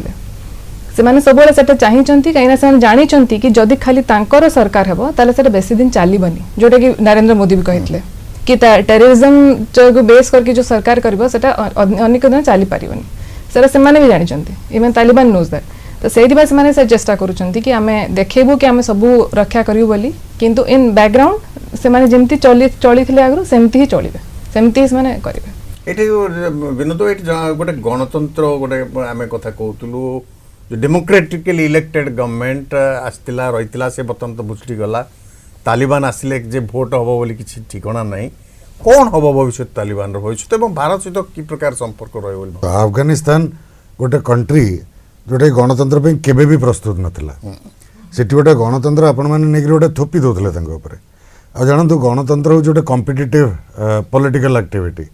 से सब चाहिए कहीं जानी कि जदि खाली तांकर सरकार हेबो ताले से बेसी दिन चलबनी जोटा कि नरेंद्र मोदी भी कहते कि टेररिज्म जो बेस करके जो सरकार करिवो सेटा अनेक दिन चली पारिबनी सेटा से माने भी जानिचंती इवन तालिबान नोज दैट तो सेहि दिबा से माने से चेष्टा करूचंती कि आमे देखेबो कि आमे सब रक्षा करियो बोली किंतु इन बैकग्राउंड से माने जेमती चली आगरो सेमती ही चलिबे सेमती से माने करिवे एठी विनोद एठी गोटे गणतंत्र गोटे आमे कथा कहतुलु जो डेमोक्रेटिकली इलेक्टेड गवर्नमेंट आसला रही से बर्तमान तो भुसुड़ी गला तालिबान आसिले जे भोट हम बोली किसी ठिकाना नहीं कौन हम भविष्य तालिबान भविष्य और भारत सहित कि प्रकार संपर्क रही अफगानिस्तान गोटे कंट्री जोटा गणतंत्र पे केबे भी प्रस्तुत नथिला सेठी गोटे गणतंत्र आपण माने नेगरी गोटे थोपी दउथले तांको ऊपर आ जानतु गणतंत्र हो जोटे कॉम्पिटिटिव पॉलिटिकल एक्टिविटी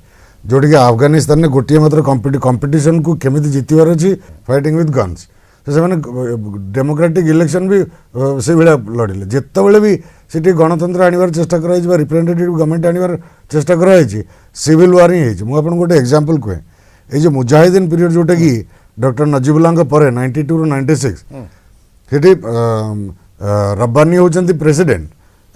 जोटी कि अफगानिस्तान ने गोटे मात्र कंपटीशन को केमिति जीतबार अछि फाइटिंग विथ गन्स तो से डेमोक्रेटिक इलेक्शन भी से भाया लड़िले जिते भी सीटी गणतंत्र आनिबार चेष्टा कराई रिप्रेजेंटेटिव गवर्नमेंट आनिबार चेष्टा कराई सिविल वार ही मुझे गोटे एग्जांपल कहे ये जो मुजाहिदीन पीरियड जोटा कि डॉक्टर नजीबुल्लाह पर 92 ରୁ 96 सेठी रब्बानी होचंती प्रेसिडेंट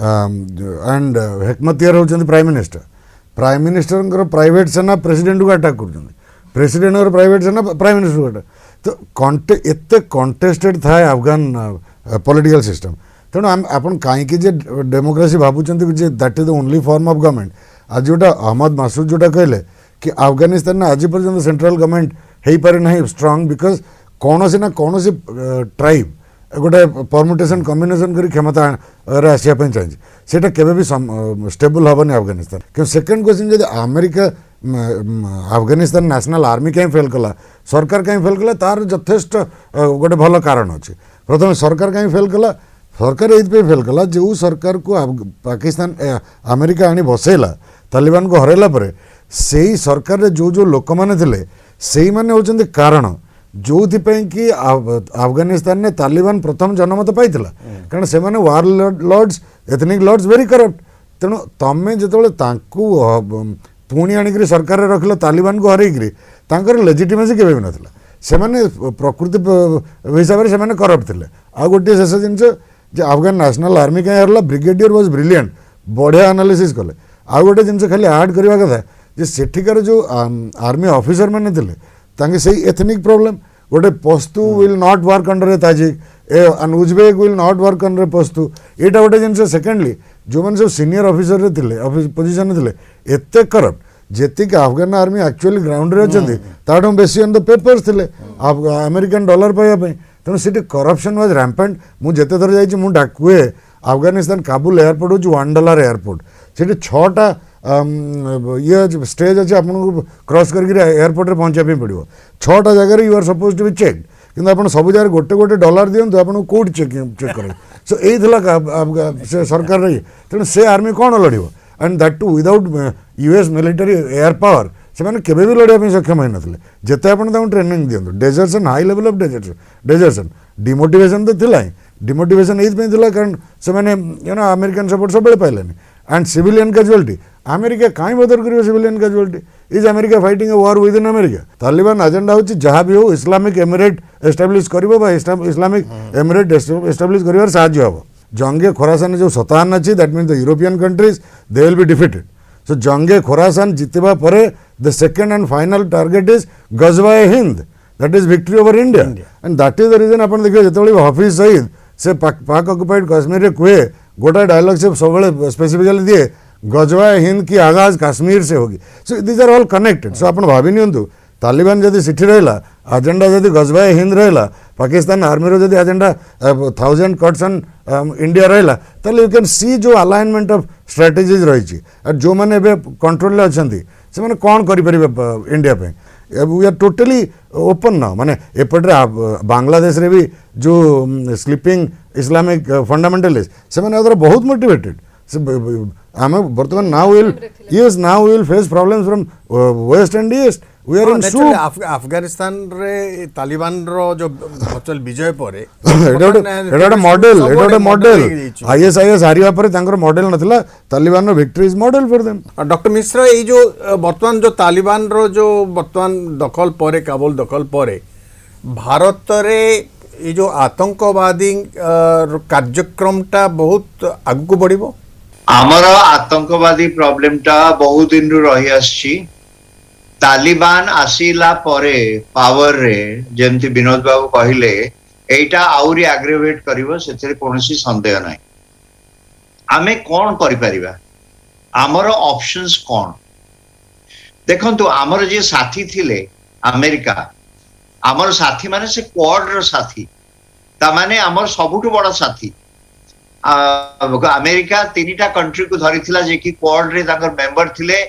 एंड हेकमतियार होचंती प्राइम मिनिस्टर प्राइवेट सेना प्रेसिडेंट को अटैक कर प्रेसिडेंट और प्राइवेट सेना प्राइम मिनिस्टर को अटैक तो एत कंटेस्टेड था अफगान पॉलिटिकल सिस्टम तेणु आपन कहीं जे डेमोक्रेसी भावुं जे that is the only form of government आज जोटा अहमद मासूद जोटा कहले कि अफगानिस्तान आज पर्यटन सेंट्रल गवर्नमेंट हो पारे ना स्ट्रांग बिकज कौन से ना कौन से ट्राइब गोटे परमुटेशन कम्बिनेशन कर क्षमता आसापी चाहिए सेटा केबे भी स्टेबल हेनी अफगानिस्तान क्यों सेकेंड क्वेश्चन जब अमेरिका अफगानिस्तान नेशनल आर्मी कहीं फेल कला सरकार कहीं फेल कला तार यथेष्ट गोटे भल कारण अच्छे प्रथम सरकार कहीं फेल कला सरकार ये फेल कला जो सरकार को पाकिस्तान अमेरिका आनी बसैला तालिबान को हरैला परे से ही सरकार रे जो लोक मैंने थे से मैंने होचंदी कारण जो कि अफगानिस्तान ने तालिबान प्रथम जनमत पाई कारण से माने warlords ethnic lords very corrupt तेणु तमें जो पुणी आणिक सरकार रे रखिल तालिबान को हरैक लेजिटिमेसी केबे भी नथिला से माने प्रकृति हिसाब से करप्ट थे आ गोटे शेष जिन अफगान नेशनल आर्मी कहीं हरला ब्रिगेडियर वाज ब्रिलियंट बढ़िया एनालिसिस कले आ गोटे जिन खाली ऐड करवा कथा जे सेठिकार जो आर्मी ऑफिसर मैंने थे तांके सही एथनिक प्रॉब्लम गोटे Pashtu will not work under a Tajik and Uzbek will not work under a Pashtu एटा गोटे जिन सेकेंडली जो मैंने सब सीनियर ऑफिसर थे पोजिशन थे एत करप्ट जेतिक अफगान आर्मी एक्चुअली ग्राउंड रे अच्छे ताठू बेसी ऑन द पेपर्स थे अमेरिकन डॉलर पाइबा तेणु से करप्शन वाज रैम्पेंट मुझे थर जाइए डाकुए अफगानिस्तान काबुल एयरपोर्ट हूँ $1 एयरपोर्ट से 6टा ये स्टेज अच्छे आपको क्रॉस करके एयरपोर्ट में पहुँचापी पड़ो 6टा जगह you are suppose to be check कि आप सब जगह गोटे गोटे डॉलर दिंतु आपको कौट चेक कर सो यही सरकार रही तेणु से आर्मी कौन लड़ and that too without US military air power से केबे भी लड़ाई सक्षम होई नथिले जेते आपण ताऊ ट्रेनिंग दियंतु desertion high level of desertion demotivation तो थिला डिमोटिवेशन एइथपे थिला कारण से माने अमेरिकन सपोर्ट सब बेले पाइलेनी एंड सिविलियन कैजुअलिटी अमेरिका कहीं बदर कर civilian casualty is America fighting a war with in America Taliban agenda होची जहाँ भी हो इस्लामिक एमिरेट एस्टाब्लिश करिवो बा इस्लामिक एमिरेट एस्टाब्लिश करिवार साहाय्य हबो जंगे खोरासान जो 57 अच्छी that mean the European countries they will be defeated so जंगे खोरासान जितवा परे the second and final target is गजवाए हिंद that is victory over India and that is the reason अपन देखिए जो हफीज सईद से पाक ऑक्युपाइड कश्मीर रे कहे गोटा डायलॉग से सब स्पेसिफिकली दिए गजवाए हिंद की आगाज कश्मीर से होगी so this are all connected so आप भावी नियंतु तालिबान जदि सिठी रहा एजेंडा जदि गजवाए हिंद रहा पाकिस्तान आर्मी जदि एजेंडा 1000 कट्स ऑन इंडिया रहा ताले यू कैन सी जो अलाइनमेंट ऑफ स्ट्रेटेजीज रही जो मैंने कंट्रोल अच्छा से कौन करें इंडिया पे वी आर टोटली ओपन ना माने एपटे बांग्लादेश रे भी जो स्लीपिंग इस्लामिक फंडामेंटलिस्ट से बहुत मोटिवेटेड आम बर्तमान now will face problems from west and east we are in soup Afghanistan रे तालिबान रो जो वर्चुअल विजय पर एटा मॉडल आईएसआईएस हारिया पर तांकर मॉडल नथिला तालिबान रो victory is model for them doctor Mishra ये जो वर्तमान जो तालिबान रो जो वर्तमान दखल पर काबुल दखल पर भारत रे ये जो आतंकवादी कार्यक्रमटा बहुत आगु बढ़िबो आमर आतंकवादी प्रॉब्लम टा बहुत दिन रु रही आछि तालिबान आसीला परे पावर रे जेमती विनोद बाबू कहले एटा आउरी एग्रेवेट करिवो सेथरे कोनोसी संदेह नाही आमे कोन करि परिबा आमर ऑप्शंस कोन देखंतु आमर जे साथी थिले अमेरिका आमर साथी माने से क्वाड रो साथी तामाने आमर सबुठु बड़ साथी अमेरिका तीनटा कंट्री को धरिथिला जे कि क्वाड रे ताकर मेंबर थिले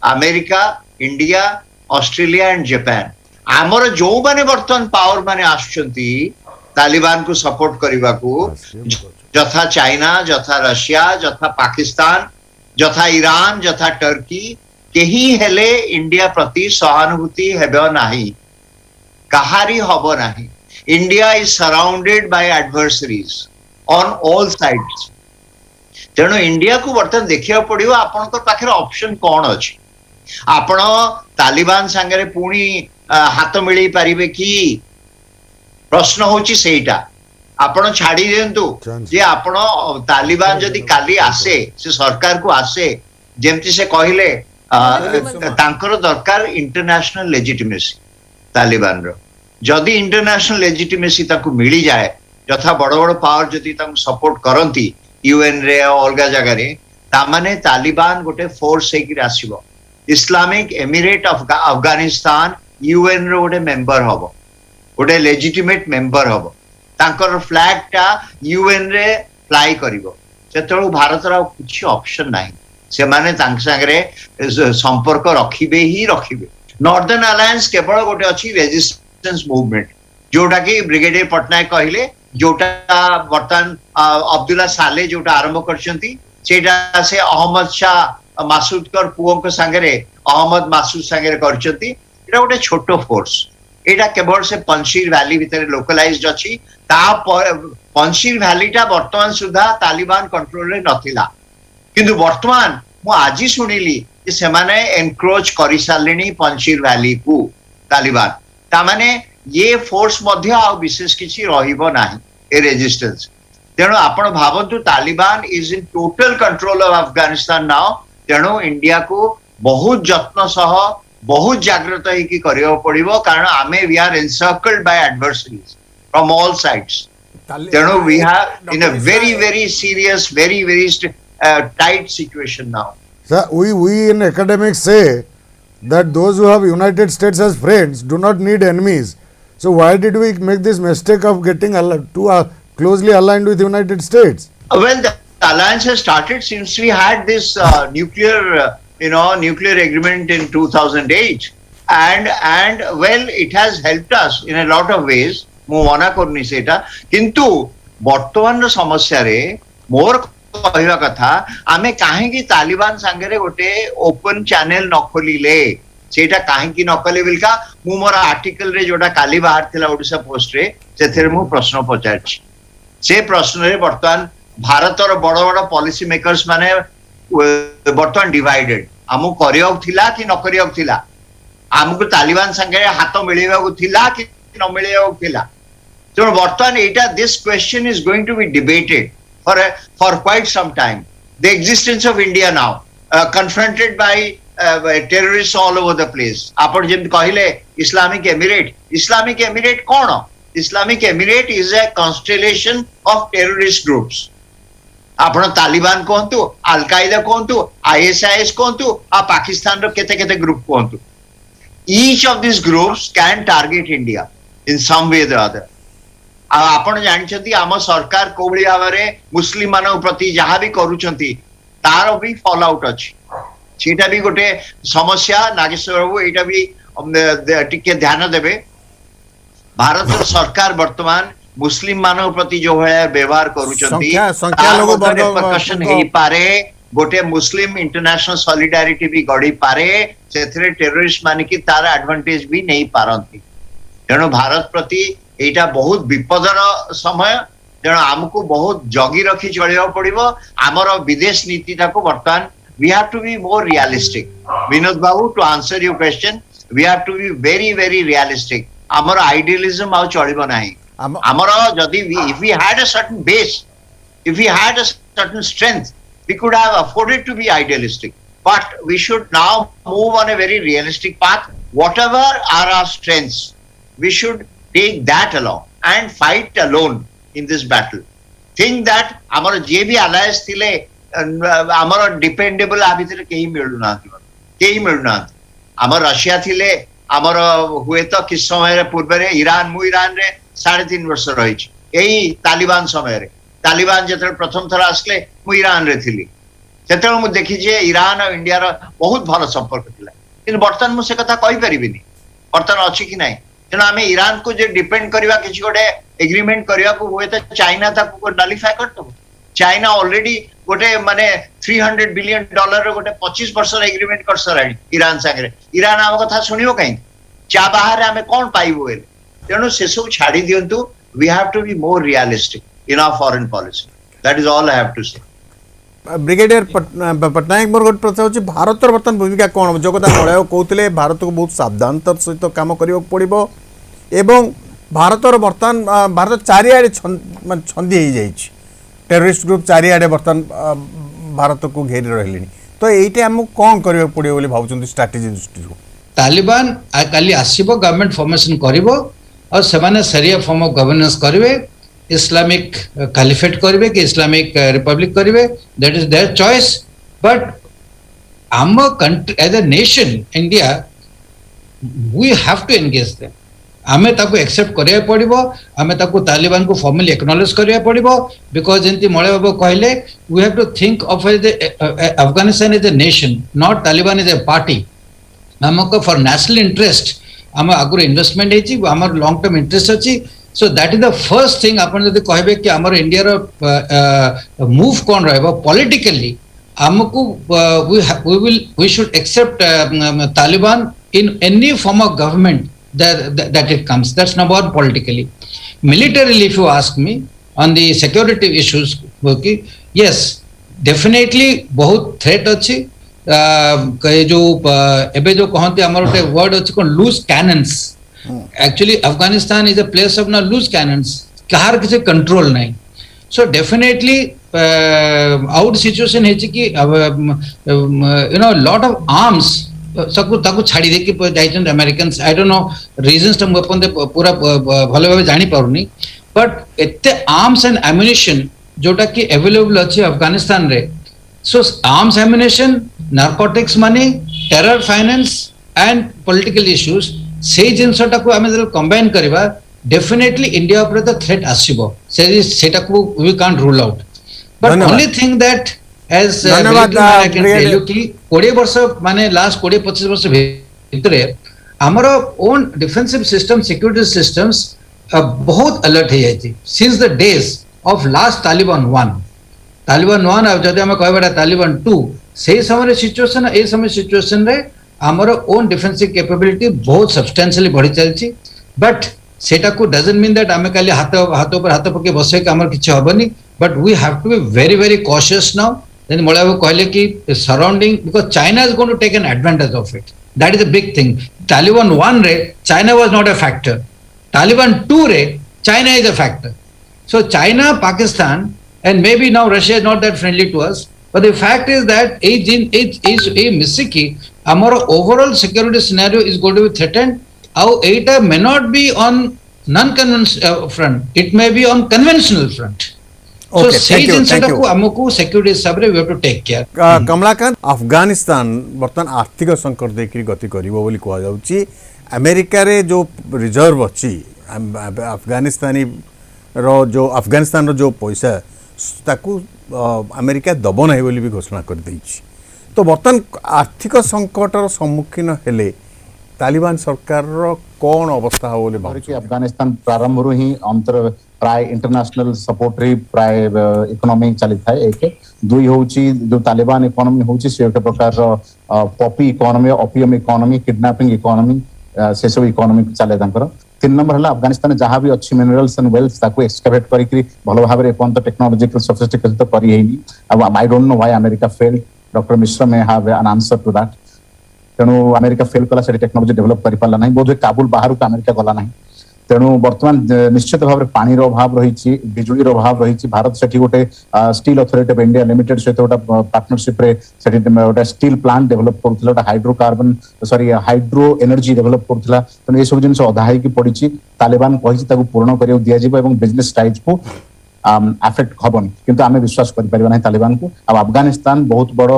America India Australia and Japan आमर जो माने वर्तमान पावर माने आछंती तालिबान को सपोर्ट करबा को जथा चाइना जथा रशिया जथा पाकिस्तान जथा ईरान जथा टर्की केही हेले इंडिया प्रति सहानुभूति हेबो नाही कहारी हबो नाही India is surrounded by adversaries on all sides तेणु इंडिया को बर्तन देखिया पड़ियो आपनकर पाखरे ऑप्शन कोन अछि आपण तालिबान संगे पुणी हाथ मिली पारिबे कि प्रश्न होची सेटा आपण छाड़ी देंतु जे आपण तालिबान जदि काली आसे से सरकार को आसे जेमति से कहिले तांकर दरकार इंटरनेशनल लेजिटिमेसी तालिबान रो जदि इंटरनेशनल लेजिटिमेसी ताकू मिली जाए यथा बड़ बड़ पावर जदि ताकू सपोर्ट करंती यूएन रे अलगा जगह रे तामाने तालिबान गोटे फोर्स हेकि आसीबो Islamic emirate of Afghanistan UN रो गोटे मेंबर हबो गोटे लेजिटिमेट मेंबर हबो तांकर फ्लैग टा यूएन रे फ्लाई करिवो सेतळो भारत रा कुछ ऑप्शन नाही से माने तांक संगरे संपर्क रखिबे ही रखिबे नॉर्दर्न अलायंस केवल गोटे अछि रेजिस्टेंस मूवमेंट जोटा कि ब्रिगेडियर पटनायक कहिले जोटा वर्तमान अब्दुल्ला साले जोटा आरंभ करछंती सेटा से अहमद शाह मासूदकर पुओं संगरे अहमद मासूद संगरे करछंती एटा गोटे छोटो फोर्स एटा केवल से पंशीर वैली भितर लोकलाइज्ड अछि ता पंशीर वैली टा वर्तमान सुधा तालिबान कंट्रोल रे नथिला किंतु वर्तमान मु आजी सुनिली जे से माने एनक्रोच करि सालेनी पंशीर वैली को तालिबान ता माने ये फोर्स मध्य आ विशेष किछि रहिबो नाही ए रेजिस्टेंस तेणु आपण भावन्तु Taliban is in total control of Afghanistan now तेणु इंडिया को बहुत जत्न सह बहुत जागृत होइकी करियो पड़िबो कारण आमे we are encircled by adversaries from all sides तेणु we have in a very serious very tight situation now. Sir, we in academics say that those who have United States as friends do not need enemies. So why did we make this mistake of getting too closely aligned with United States? Well, the alliance has started since we had this nuclear agreement in 2008, and well, it has helped us in a lot of ways. मु मना करनी सेटा किंतु वर्तमान समस्या रे मोर कहवा कथा आमे काहे की तालिबान संगे गोटे ओपन चैनल न खोलिले सेटा काहे की न कले बिलका मु मोर आर्टिकल रे जोटा काली बाहर थिला ओडिसा पोस्ट रे सेथरे मु प्रश्न पचारछि से प्रश्न रे वर्तमान भारत और बड़ बड़ पॉलिसी मेकर्स माने वर्तमान डिवाइडेड हमु करियो थिला कि न करियो थिला हमकु तालिबान संगे हाथ मिलेबा को थिला कि न मिलेबा को थिला तो वर्तमान एटा this question is going to be debated for quite some time. The existence of India now, confronted by terrorists all over the place. आपण जेम कहिले Islamic Emirate कौन? Islamic Emirate is a constellation of terrorist groups. आपण तालिबान कहतु, अल कायदा कहतु, ISIS कहतु, आ पाकिस्तान रो केते group कहतु. Each of these groups can target India in some way or the other. आपण जानछंती आम सरकार कोबळी भाबरे मुस्लिम मानक प्रति जहा भी करूछंती तार भी फॉल आउट अछि सेटा भी गोटे समस्या नागेश्वर बाबू एटा भी टिके ध्यान देबे भारत सरकार वर्तमान मुस्लिम मानक प्रति जो है व्यवहार करूछंती संख्या लोग प्रकशन हेई पारे गोटे मुस्लिम इंटरनेशनल सॉलिडारिटी भी गड़ी पारे सेथरे टेररिस्ट माने की तार एडवांटेज भी नहीं पारंती तेणु भारत प्रति एटा बहुत विपदर समय तेणु आमको बहुत जगी रखी चलिया पड़िबो आमर विदेश नीति ताको वर्तमान we have to be more realistic Vinod babu to answer your question we have to be very realistic आमर आइडियलिज्म आ चलिबो नाही आमर जदी if we had a certain base if we had a certain strength we could have afforded to be idealistic but we should now move on a very realistic path whatever are our strengths we should take that along and fight alone in this battle. Think that amar je bhi alliance thile amar dependable a bhitere kehi miluna amar Russia thile आमर हुए तो किस समय पूर्व Iran मु Iran रे 3.5 वर्ष रही यही तालिबान समय तालिबान जो प्रथम थर आसले मु ईरान रे थी से देखी ईरान और इंडिया बहुत भल संपर्क थिला किंतु बर्तमान मुझे कथा कहि परिबिनी बर्तमान अच्छी कि ना तेणु आम ईरान को डिपेंड करवा किसी गोटे एग्रीमेंट करने को हुए तो चाइना ताको नलिफाई करदब चाइना ऑलरेडी गोटे माने $300 बिलियन गोटे 25 वर्ष एग्रीमेंट कर सारा ईरान सागे ईरान आम कथा शुणव कहीं चा बाहर आम कौन पाइबू तेणु से सब छाड़ी दिंतु we have to be more realistic in our foreign policy that is all I have to say brigadier Pattnaik मोर गोटे प्रश्न होची भारत बर्तमान भूमिका कौन जो कथा मलय कहते भारत को बहुत सावधानतार सहित काम करने पड़ो एवं भारतर बर्तमान भारत चारिआडे छंदी हो जाइए टेररिस्ट ग्रुप चारिआडे बर्तमान भारत को घेरी रही तो ये आमको कौन करने पड़ो बोली भावुं स्ट्राटेजी दृष्टि तालिबान काली आसीबो गवर्नमेंट फॉर्मेशन करिवो और सेमाने शरिया फॉर्म ऑफ गवर्नेंस करिवे इस्लामिक कैलिफेट करिवे कि इस्लामिक रिपब्लिक करिवे that is their choice but आम country as a nation India we have to engage them आमे ताको एक्सेप्ट करिया पड़िबो आमे ताको तालिबान को फॉर्मली एक्नॉलेज करिया पड़िबो बिकॉज जेंति मळे बाबू कहले we have to think of Afghanistan as a nation not Taliban as a party हमको फॉर नेशनल इंटरेस्ट आम आगुरी इन्वेस्टमेंट है आम लॉन्ग टर्म इंटरेस्ट अच्छी so that is the first thing आप कहे कि आम इंडिया मूव कौन रहा पॉलिटिकली आमको we should accept Taliban in any form of government that it comes that's number one politically militarily if you ask me on the security issues okay yes definitely बहुत threat अच्छी जो एबे जो कहते हमर गोटे वर्ड अछि कोन loose cannons actually Afghanistan is a place of ना लूज कैनन्स कहार किसी कंट्रोल नहीं सो डेफिनेटली आउट सिचुएशन है कि you know lot of arms सबको ताको छाड़ी दे कि जाइछन Americans I don't know reasons टम अपन पूरा भले भाबे जानि पारुनी बट एते आर्म्स एंड एम्युनिशन जोटा कि अवेलेबल अछि अफगानिस्तान रे so arms ammunition narcotics money terror finance and political issues से जिनसटा को आमे कंबाइन करबा डेफिनेटली इंडिया ऊपर तो थ्रेट आसीबो सेटा को we can't rule out but only thing that as कि 20 वर्ष माने लास्ट 20-25 वर्ष भितरे हमरो own defensive system security systems बहुत अलर्ट है जाई since the days of last Taliban 1 जदि आम कहबा तालिबान 2 से समय सिचुएशन ए समय सिचुएशन रे हमरो ओन डिफेंसिव कैपेबिलिटी बहुत सब्सटेंशियली बढ़ी चलची बट सेटा को डजंट मीन दैट आमे खाली हाथ ऊपर हाथ पके बसे कि हमर किछ हबनी but we have to be very very cautious now then Molabu कहले कि surrounding because China is going to take an advantage of it. That is a big thing. Taliban 1 re China was not a factor. Taliban 2 re China is a factor. So China, Pakistan, and maybe now Russia is not that friendly to us. But the fact is that a Missiki, our overall security scenario is going to be threatened. How it may not be on non-conventional front. It may be on conventional front. Okay, thank you. हमको security सब रे we have to take care Kamalakant Afghanistan बर्तमान आर्थिक संकट देखिए गति करिवो बोली कहा जाउची अमेरिका रे जो रिजर्व अछि अफगानिस्तानी रो जो अफगानिस्तान रो जो पैसा ताकू अमेरिका दबो नहीं बोली भी घोषणा कर दैछि तो बर्तमान आर्थिक संकटर सम्मुखीन हेले तालिबान सरकार रो कौन अवस्था हो बोली भाबी अफगानिस्तान प्रारंभ रु ही अंतर प्राय इंटरनेशनल सपोर्ट रे प्राय इकोनॉमी चली थाए एक दुई होची जो तालिबान इकोनॉमी होची से एक प्रकार Poppy economy opium economy kidnapping economy से सब इकोनॉमी चले तांकर 3 नंबर हला अफगानिस्तान जहां भी अच्छी मिनरल्स एंड वेल्थ ताको एक्सकैवेट करी भलो भाबे रे कोन तो टेक्नोलॉजिकल सोफिस्टिकेशन तो करी हेनी अब I don't know why America failed doctor Mishra may have an answer to that तेणु अमेरिका फेल कला से टेक्नोलॉजी डेवलप करि पाला नहीं बोध काबुल बाहर को अमेरिका गला नहीं तेणु वर्तमान निश्चित भाव में पानी अभाव रही बिजुली अभाव रही भारत से गोटे steel authority of India limited सहित गोटे पार्टनरशिप रे गोटे स्टील प्लांट डेवलप करुला hydrocarbon sorry hydro energy develop करुला तेणु ये सब जिन अधा होगी पड़ी तालिबान कही पूर्ण कर दिज्व बिजनेस टाइज को ଆଫେକ୍ଟ ହବନି କିନ୍ତୁ ଆମେ ବିଶ୍ୱାସ କରିପାରିବା ନାହିଁ ତାଲିବାନକୁ। ଆଉ ଆଫଗାନିସ୍ତାନ ବହୁତ ବଡ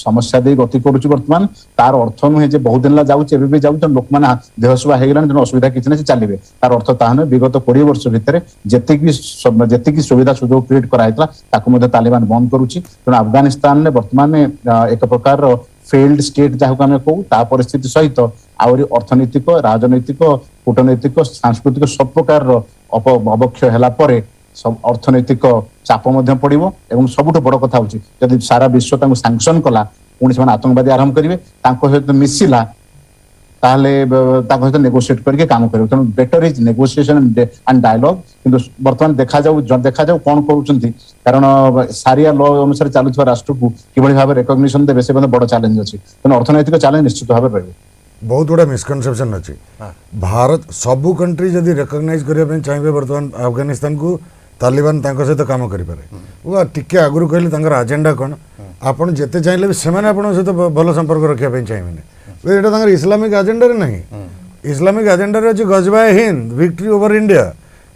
ସମସ୍ୟା ଦେଇ ଗତି କରୁଛି ବର୍ତ୍ତମାନ। ତାର ଅର୍ଥ ନୁହେଁ ଯେ ବହୁତ ଦିନ ହେଲା ଯାଉଛି, ଏବେ ବି ଯାଉଛି, ଲୋକମାନେ ଦେହସୁଆ ହେଇଗଲାଣି, ତେଣୁ ଅସୁବିଧା କିଛି ନାହିଁ, ସେ ଚାଲିବେ। ତାର ଅର୍ଥ ତାହା ନୁହେଁ। ବିଗତ 20 ବର୍ଷ ଭିତରେ ଯେତିକି ସୁବିଧା ସୁଯୋଗ କ୍ରିଏଟ କରାଯାଇଥିଲା ତାକୁ ମଧ୍ୟ ତାଲିବାନ ବନ୍ଦ କରୁଛି। ତେଣୁ ଆଫଗାନିସ୍ତାନରେ ବର୍ତ୍ତମାନ ଏକ ପ୍ରକାରର ଫେଲ୍ଡ ଷ୍ଟେଟ୍ ଯାହାକୁ ଆମେ କହୁ, ତା ପରିସ୍ଥିତି ସହିତ ଆହୁରି ଅର୍ଥନୈତିକ, ରାଜନୈତିକ, କୂଟନୈତିକ, ସାଂସ୍କୃତିକ ସବୁ ପ୍ରକାରର ଅବକ୍ଷୟ ହେଲା ପରେ ଅର୍ଥନୈତିକ ଚାପ ମଧ୍ୟ ପଡିବ। ଏବଂ ସବୁଠୁ ବଡ କଥା ହଉଛି ଯଦି ସାରା ବିଶ୍ୱ ତାଙ୍କୁ ସାଂସନ କଲା, ପୁଣି ସେମାନେ ଆତଙ୍କବାଦୀ ଆରମ୍ଭ କରିବେ, ତାଙ୍କ ସହିତ ମିଶିଲା, ତାହେଲେ ତାଙ୍କ ସହିତ ନେଗୋସିଏଟ କରିକି କାମ କରିବ। ତେଣୁ ବେଟର ଇଜ ନେଗୋସିଏସନ ଆଣ୍ଡ ଡାୟଲଗ। କିନ୍ତୁ ବର୍ତ୍ତମାନ ଦେଖାଯାଉ କଣ କରୁଛନ୍ତି, କାରଣ ସାରିଆ ଲ ଅନୁସାରେ ଚାଲୁଥିବା ରାଷ୍ଟ୍ରକୁ କିଭଳି ଭାବେ ରେକଗ୍ନିସନ ଦେବେ ସେ ମଧ୍ୟ ବଡ ଚ୍ୟାଲେଞ୍ଜ ଅଛି। ତେଣୁ ଅର୍ଥନୈତିକ ଚ୍ୟାଲେଞ୍ଜ ନିଶ୍ଚିତ ଭାବେ ରହିବ। ବହୁତ ଗୁଡ଼ା ମିସକନସେପସନ୍ ଅଛି। ଭାରତ ସବୁ କଣ୍ଟ୍ରି ଯଦି ରେକଗ୍ନାଇଜ୍ କରିବା ପାଇଁ ଚାହିଁବେ ବର୍ତ୍ତମାନ ଆଫଗାନିସ୍ତାନକୁ, ତାଲିବାନ ତାଙ୍କ ସହିତ କାମ କରିପାରେ। ଟିକେ ଆଗରୁ କହିଲେ ତାଙ୍କର ଆଜେଣ୍ଡା କ'ଣ, ଆପଣ ଯେତେ ଚାହିଁଲେ ବି ସେମାନେ ଆପଣଙ୍କ ସହିତ ଭଲ ସମ୍ପର୍କ ରଖିବା ପାଇଁ ଚାହିଁବେନି। ଏଇଟା ତାଙ୍କର ଇସଲାମିକ ଆଜେଣ୍ଡାରେ ନାହିଁ। ଇସଲାମିକ ଆଜେଣ୍ଡାରେ ଅଛି ଗଜବାଏ ହିନ୍ଦ, ଭିକ୍ଟ୍ରି ଓଭର ଇଣ୍ଡିଆ।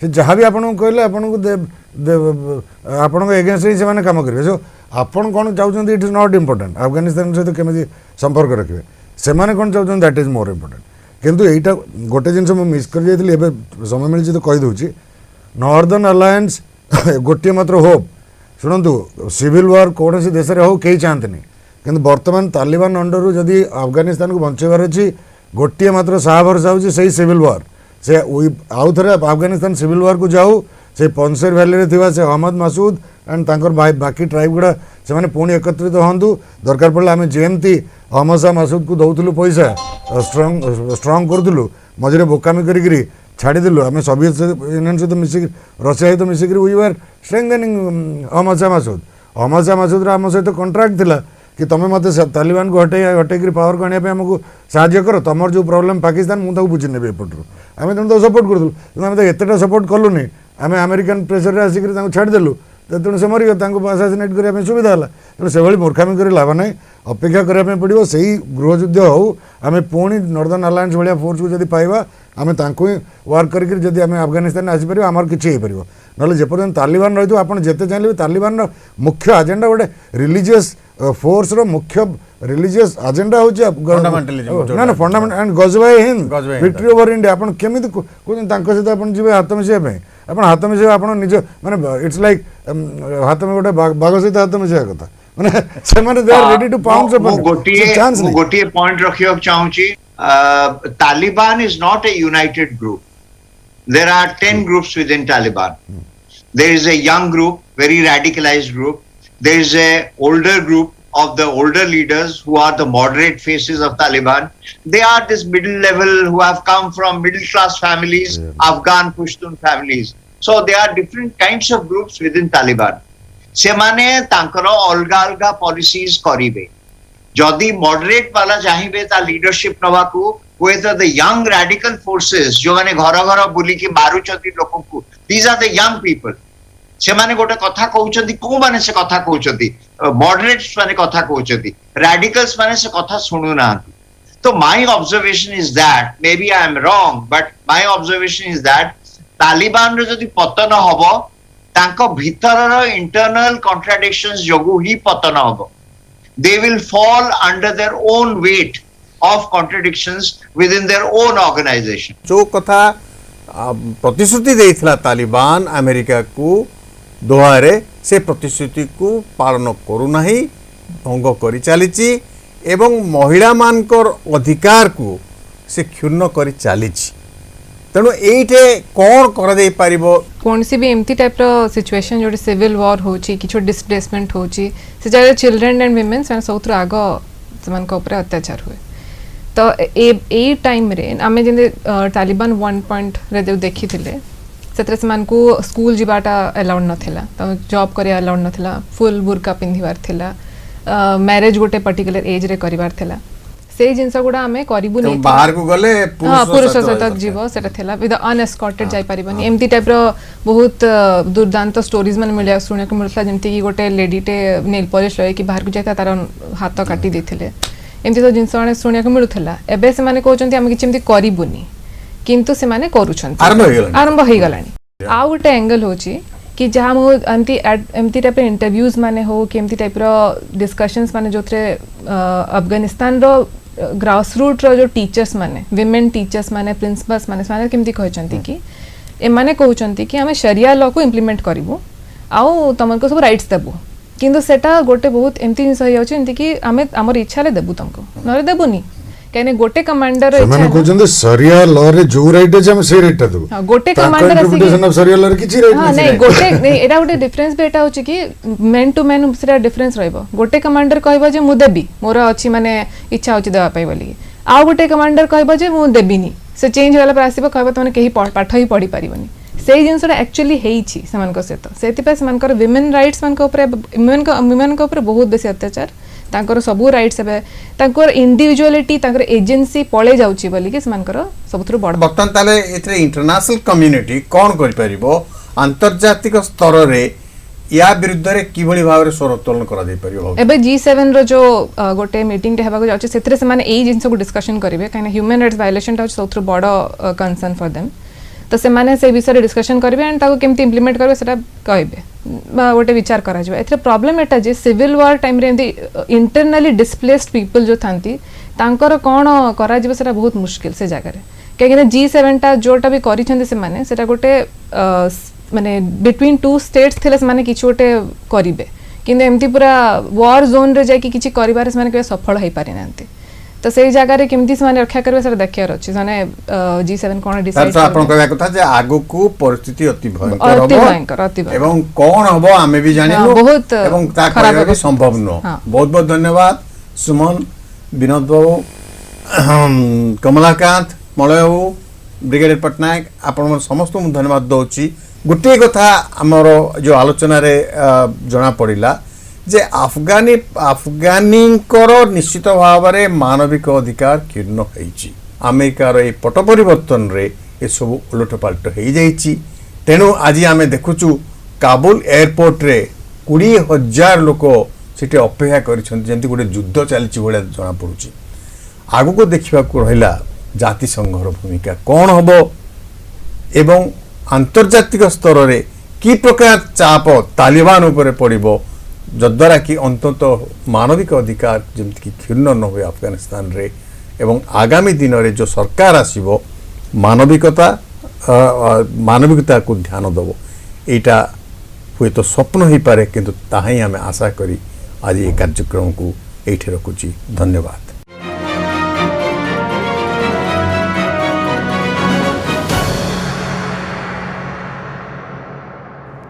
ସେ ଯାହା ବି ଆପଣଙ୍କୁ କହିଲେ ଆପଣଙ୍କୁ ଆପଣଙ୍କ ଏଗେନ୍ଷ୍ଟ ହିଁ ସେମାନେ କାମ କରିବେ। ସୋ ଆପଣ କ'ଣ ଚାହୁଁଛନ୍ତି it is not important. Afghanistan ସହିତ କେମିତି ସମ୍ପର୍କ ରଖିବେ, ସେମାନେ କ'ଣ ଚାହୁଁଛନ୍ତି ଦ୍ୟାଟ୍ ଇଜ୍ ମୋର୍ ଇମ୍ପୋର୍ଟାଣ୍ଟ। କିନ୍ତୁ ଏଇଟା ଗୋଟେ ଜିନିଷ ମୁଁ ମିସ୍ କରିଯାଇଥିଲି, ଏବେ ସମୟ ମିଳିଛି ତ କହିଦେଉଛି। ନର୍ଦର୍ନ ଆଲାଏନ୍ସ ଗୋଟିଏ ମାତ୍ର ହୋପ୍। ଶୁଣନ୍ତୁ, ସିଭିଲ୍ ୱାର୍ କୌଣସି ଦେଶରେ ହଉ କେହି ଚାହାନ୍ତିନି, କିନ୍ତୁ ବର୍ତ୍ତମାନ ତାଲିବାନ ଅଣ୍ଡରରୁ ଯଦି ଆଫଗାନିସ୍ତାନକୁ ବଞ୍ଚାଇବାର ଅଛି, ଗୋଟିଏ ମାତ୍ର ସାହା ଭରସା ହେଉଛି ସେଇ ସିଭିଲ୍ ୱାର୍। ସେ ଆଉ ଥରେ ଆଫଗାନିସ୍ତାନ ସିଭିଲ୍ ୱାର୍କୁ ଯାଉ, ସେ ପନସେର ଭ୍ୟାଲିରେ ଥିବା ସେ ଅହମ୍ମଦ ମାସୁଦ ଆଣ୍ଡ ତାଙ୍କର ବାକି ଟ୍ରାଇବ୍ ଗୁଡ଼ା ସେମାନେ ପୁଣି ଏକତ୍ରିତ ହୁଅନ୍ତୁ। ଦରକାର ପଡ଼ିଲେ ଆମେ ଯେମିତି ଅହମ୍ମଦ ଶାହ ମାସୁଦକୁ ଦେଉଥିଲୁ ପଇସା, ଷ୍ଟ୍ରଙ୍ଗ କରୁଥିଲୁ, ମଝିରେ ବୋକାମି କରିକିରି ଛାଡ଼ିଦେଲୁ, ଆମେ ସୋଭିଏତ ୟୁନିୟନ ସହିତ ମିଶିକି, ରଷିଆ ସହିତ ମିଶିକିରି ୱି ୱାର୍ ଷ୍ଟ୍ରେଙ୍ଗେନିଂ ଅହମ୍ମଦ ଶାହ ମାସୁଦ। ଅହମ୍ମଦ ଶାହ ମାସୁଦର ଆମ ସହିତ କଣ୍ଟ୍ରାକ୍ଟ ଥିଲା कि तुम मत तालिबान को हटेक पावर को आने आमको साहय कर, तुम जो प्रोब्लेम पाकिस्तान मुझे बुझी नेबी एपटू आम तुम तो सपोर्ट करूँ, आम तो एतटा सपोर्ट कलुनी, आम अमेरिकन प्रेसर आसिक छाड़देलु, तेणु से मरीगले आसासिनेट करने सुविधा है। तेणु से मूर्खामी कर लाभ ना, अपेक्षा करने पड़ो से गृहयुद्ध हो, आम पुणी नॉर्दर्न अलायंस भाया फोर्स को जब पाइबा आम ही वर्क करके अफगानिस्तान आसीपर आमर कि हो ना जेपर्यंत तालिबान रही आप जिते चाहिए तालिबान मुख्य एजेंडा गोटे रिलीजियस फोर्स रो मुख्य रिलीजियस एजेंडा हो ना फंडामेंटल एंड गजवाए हिंद विक्ट्री ओवर इंडिया आप केमी सहित आप जी हाथ मिसाई आप हाथ मिसाई आप निज माने इट्स लाइक हाथ में गोटे बाघ सहित हाथ मिसाई कथा माने से माने they are ready to pounce upon गोटिए पॉइंट रखियो चाहूची Taliban is not a united group. There are 10 groups within Taliban. There is a young group, very radicalized group. There is a older group of the older leaders who are the moderate faces of Taliban. They are this middle level who have come from middle class families, Afghan Pushtun families. So there are different kinds of groups within Taliban. सेमाने तांकर अलगा अलगा policies करिवे जदि moderate वाला चाहिए ता leadership नवाकू with the young radical forces जो माने घर घर बुली की मारुचंती लोगों को these are the young people से माने गोटे कथा कहउचंती को माने से कथा कहउचंती moderates माने कथा कहउचंती radicals माने से कथा सुनु ना तो my observation is that maybe I am wrong but my observation is that Taliban रो जदि पतन हबो तांको भीतरर internal contradictions जोगु ही पतन हबो they will fall under their own weight of contradictions within their own organization. जो कथा प्रतिश्रुति देइथला तालिबान अमेरिका को दोहारे से प्रतिश्रुति को पालन करू नाही भंग करि चालिछि एवं महिला मानकर अधिकार को से क्षुण्ण करि चालिछि तेणु एइटे कोन कर दे पारिबो कौन सी भी एमती टाइप रो सिचुएशन जो सिविल वॉर होची किछो डिस्प्लेसमेंट होची से जाय चिल्ड्रन एंड वुमेन से सौत्र आगो समान को ऊपर अत्याचार हुए तो ए टाइम रे आमे जिंदे तालिबान 1 पॉइंट रे देखि थिले सेतरे समान को स्कूल जिबाटा अलाउड नथिला तो जॉब करे अलाउड नथिला फुल बुरका पिंधिवार थिला मैरिज गोटे पर्टिकुलर एज रे करिवार थिला से जिनसा गुडा हमें करिबु नै बाहर को गले पुरुष सहित जीव सेटा थिला विद अनएस्कॉर्टेड जाई परिबनी एमती टाइप रो बहुत दुर्दांत स्टोरीज मन मिलिया सुने को मिलता जेमती कि गोटे लेडी टे नेल पॉलिश लय कि बाहर को जाता तार हाथ काटी देथिले एमती तो जिनसा माने सुने को मिलुथला एबे से माने कहउचंती हम किछेमती करिबुनी किंतु से माने करूछंती आरंभ होई गलानी आ गोटे एंगल होची कि जहाँ मु एमती टाइप इंटरव्यूज माने हो कि एमती टाइप रो डिस्कशंस माने जो थे अफगानिस्तान रो ग्रास रूट रो जो टीचर्स माने विमेन टीचर्स माने प्रिंसिपल्स माने माने केमती कहचंती कि ए माने कहउचंती कि हमें शरिया लॉ को इंप्लीमेंट करिवो आउ तुमको सब राइट्स देबो किंतु सेटा गोटे बहुत एमती जिनिस हो जाउछ एमती कि हमें हमर इच्छा ले देबो तुमको नरे देबोनी कहने गोटे कमांडर ସେମାନେ କହୁଛନ୍ତି ସରିଆ ଲ ରେ ଯୋଉ ରାଇଟ୍ ଅଛି ଆମେ ସେଇ ରାଇଟ୍ ଟା ଦେବୁ गोटे कमांडर ଇଣ୍ଟରପ୍ରିଟେସନ ଅଫ ସରିଆ ଲ ରେ କିଛି ରାଇଟ୍ हाँ ନାହିଁ नहीं गोटे नहीं एटा गोटे डिफरेंस भी एटा होची कि मेन टू मेन सेटा डिफरेंस रहइबो गोटे कमांडर कहबो जे मु देबी मोर अछि माने इच्छा होची देबा पई बोली आ गोटे कमांडर कहबो जे मु देबिनी से चेंज होला पर आसीबो कहबो तने केही पाठ ही पढ़ी परिबनी सेही जिनसटा एक्चुअली हेइछि समान को सेतो सेति पे समान कर विमेन राइट्स मान को ऊपर विमेन को ऊपर बहुत बेसी अत्याचार तांकर सबु राइट्स है तांकर इंडिविजुअलिटी तांकर एजेंसी पळे जाउची बोली कि समानकर सबथुर बड़ बर्तमान ताले एथरे इंटरनेशनल कम्युनिटी कोन करि परिबो अंतर्जातिक स्तर रे या विरुद्ध रे किभଳି भाव रे स्वर उत्तोलन करा दे परिबो एबे G7 रो जो गोटे मीटिंग हेबा को जाउची सेथरे से माने एई जिंस को डिस्कशन करिवे काने ह्यूमन राइट्स वायलेशन टा सबथुर बड़ कंसर्न फॉर देम तो से माने से विषय डिस्कशन करिवे एंड ताको केमती इंप्लीमेंट करबे सेटा कहबे गोटे विचार करा जबे एथरे प्रॉब्लम एटा जे सिविल वार टाइम रे इंटरनली डिस्प्लेस्ड पीपल जो थांती तांकर कोन करा जबे सेटा बहुत मुश्किल से जगह रे काहे G7 टा जोटा भी करि छथि से माने सेटा गोटे माने बिटवीन टू स्टेट्स थिले से माने किछ गोटे करिवे किंतु एमती पूरा वार जोन रे जाय कि किछ करिवार से माने के सफल होई पारि नांती तो सही जगह रे केमती से माने रक्षा करबे सर देखियार अछि माने G7 कोन डिसाइड सर आपण कहबा कथा जे आगु को परिस्थिति अति भयंकर अति भयंकर एवं कोन हबो आमे भी जानिलु बहुत एवं ता कहबा भी संभव न बहुत बहुत धन्यवाद सुमन विनोद बाबू कमलाकांत मलय बाबू ब्रिगेडियर पटनायक आपण समस्त मु धन्यवाद दउची गुटे कथा हमर जो आलोचना रे जना पड़िला जे अफगानींकर निश्चित भाव में मानविक अधिकार क्षीर्ण होइछि अमेरिकार ए पट परिवर्तन रे ए सब उलटपालट हो जाइछि तेणु आज आमे देखुछु काबुल एयरपोर्ट रे 20,000 लोक सेठी अपेक्षा करिसंति जेंति गोटे युद्ध चलछि भलिया जना पड़ुछि आगु को देखिबा को रहिला जाति संघर भूमिका कोन हबो एवं अंतर्जातिक स्तर रे की प्रकार चाप तालिबान ऊपर पड़िबो जद्वारा कि अंतत मानविक अधिकार जमती कि क्षीर्ण न हुए अफगानिस्तान रे एवं आगामी दिन रे जो सरकार आसीबो मानविकता को ध्यान दबो एटा हुए तो स्वप्न ही पारे किंतु ताही हमें आशा करी आज ये कार्यक्रम को एठे रखुची धन्यवाद।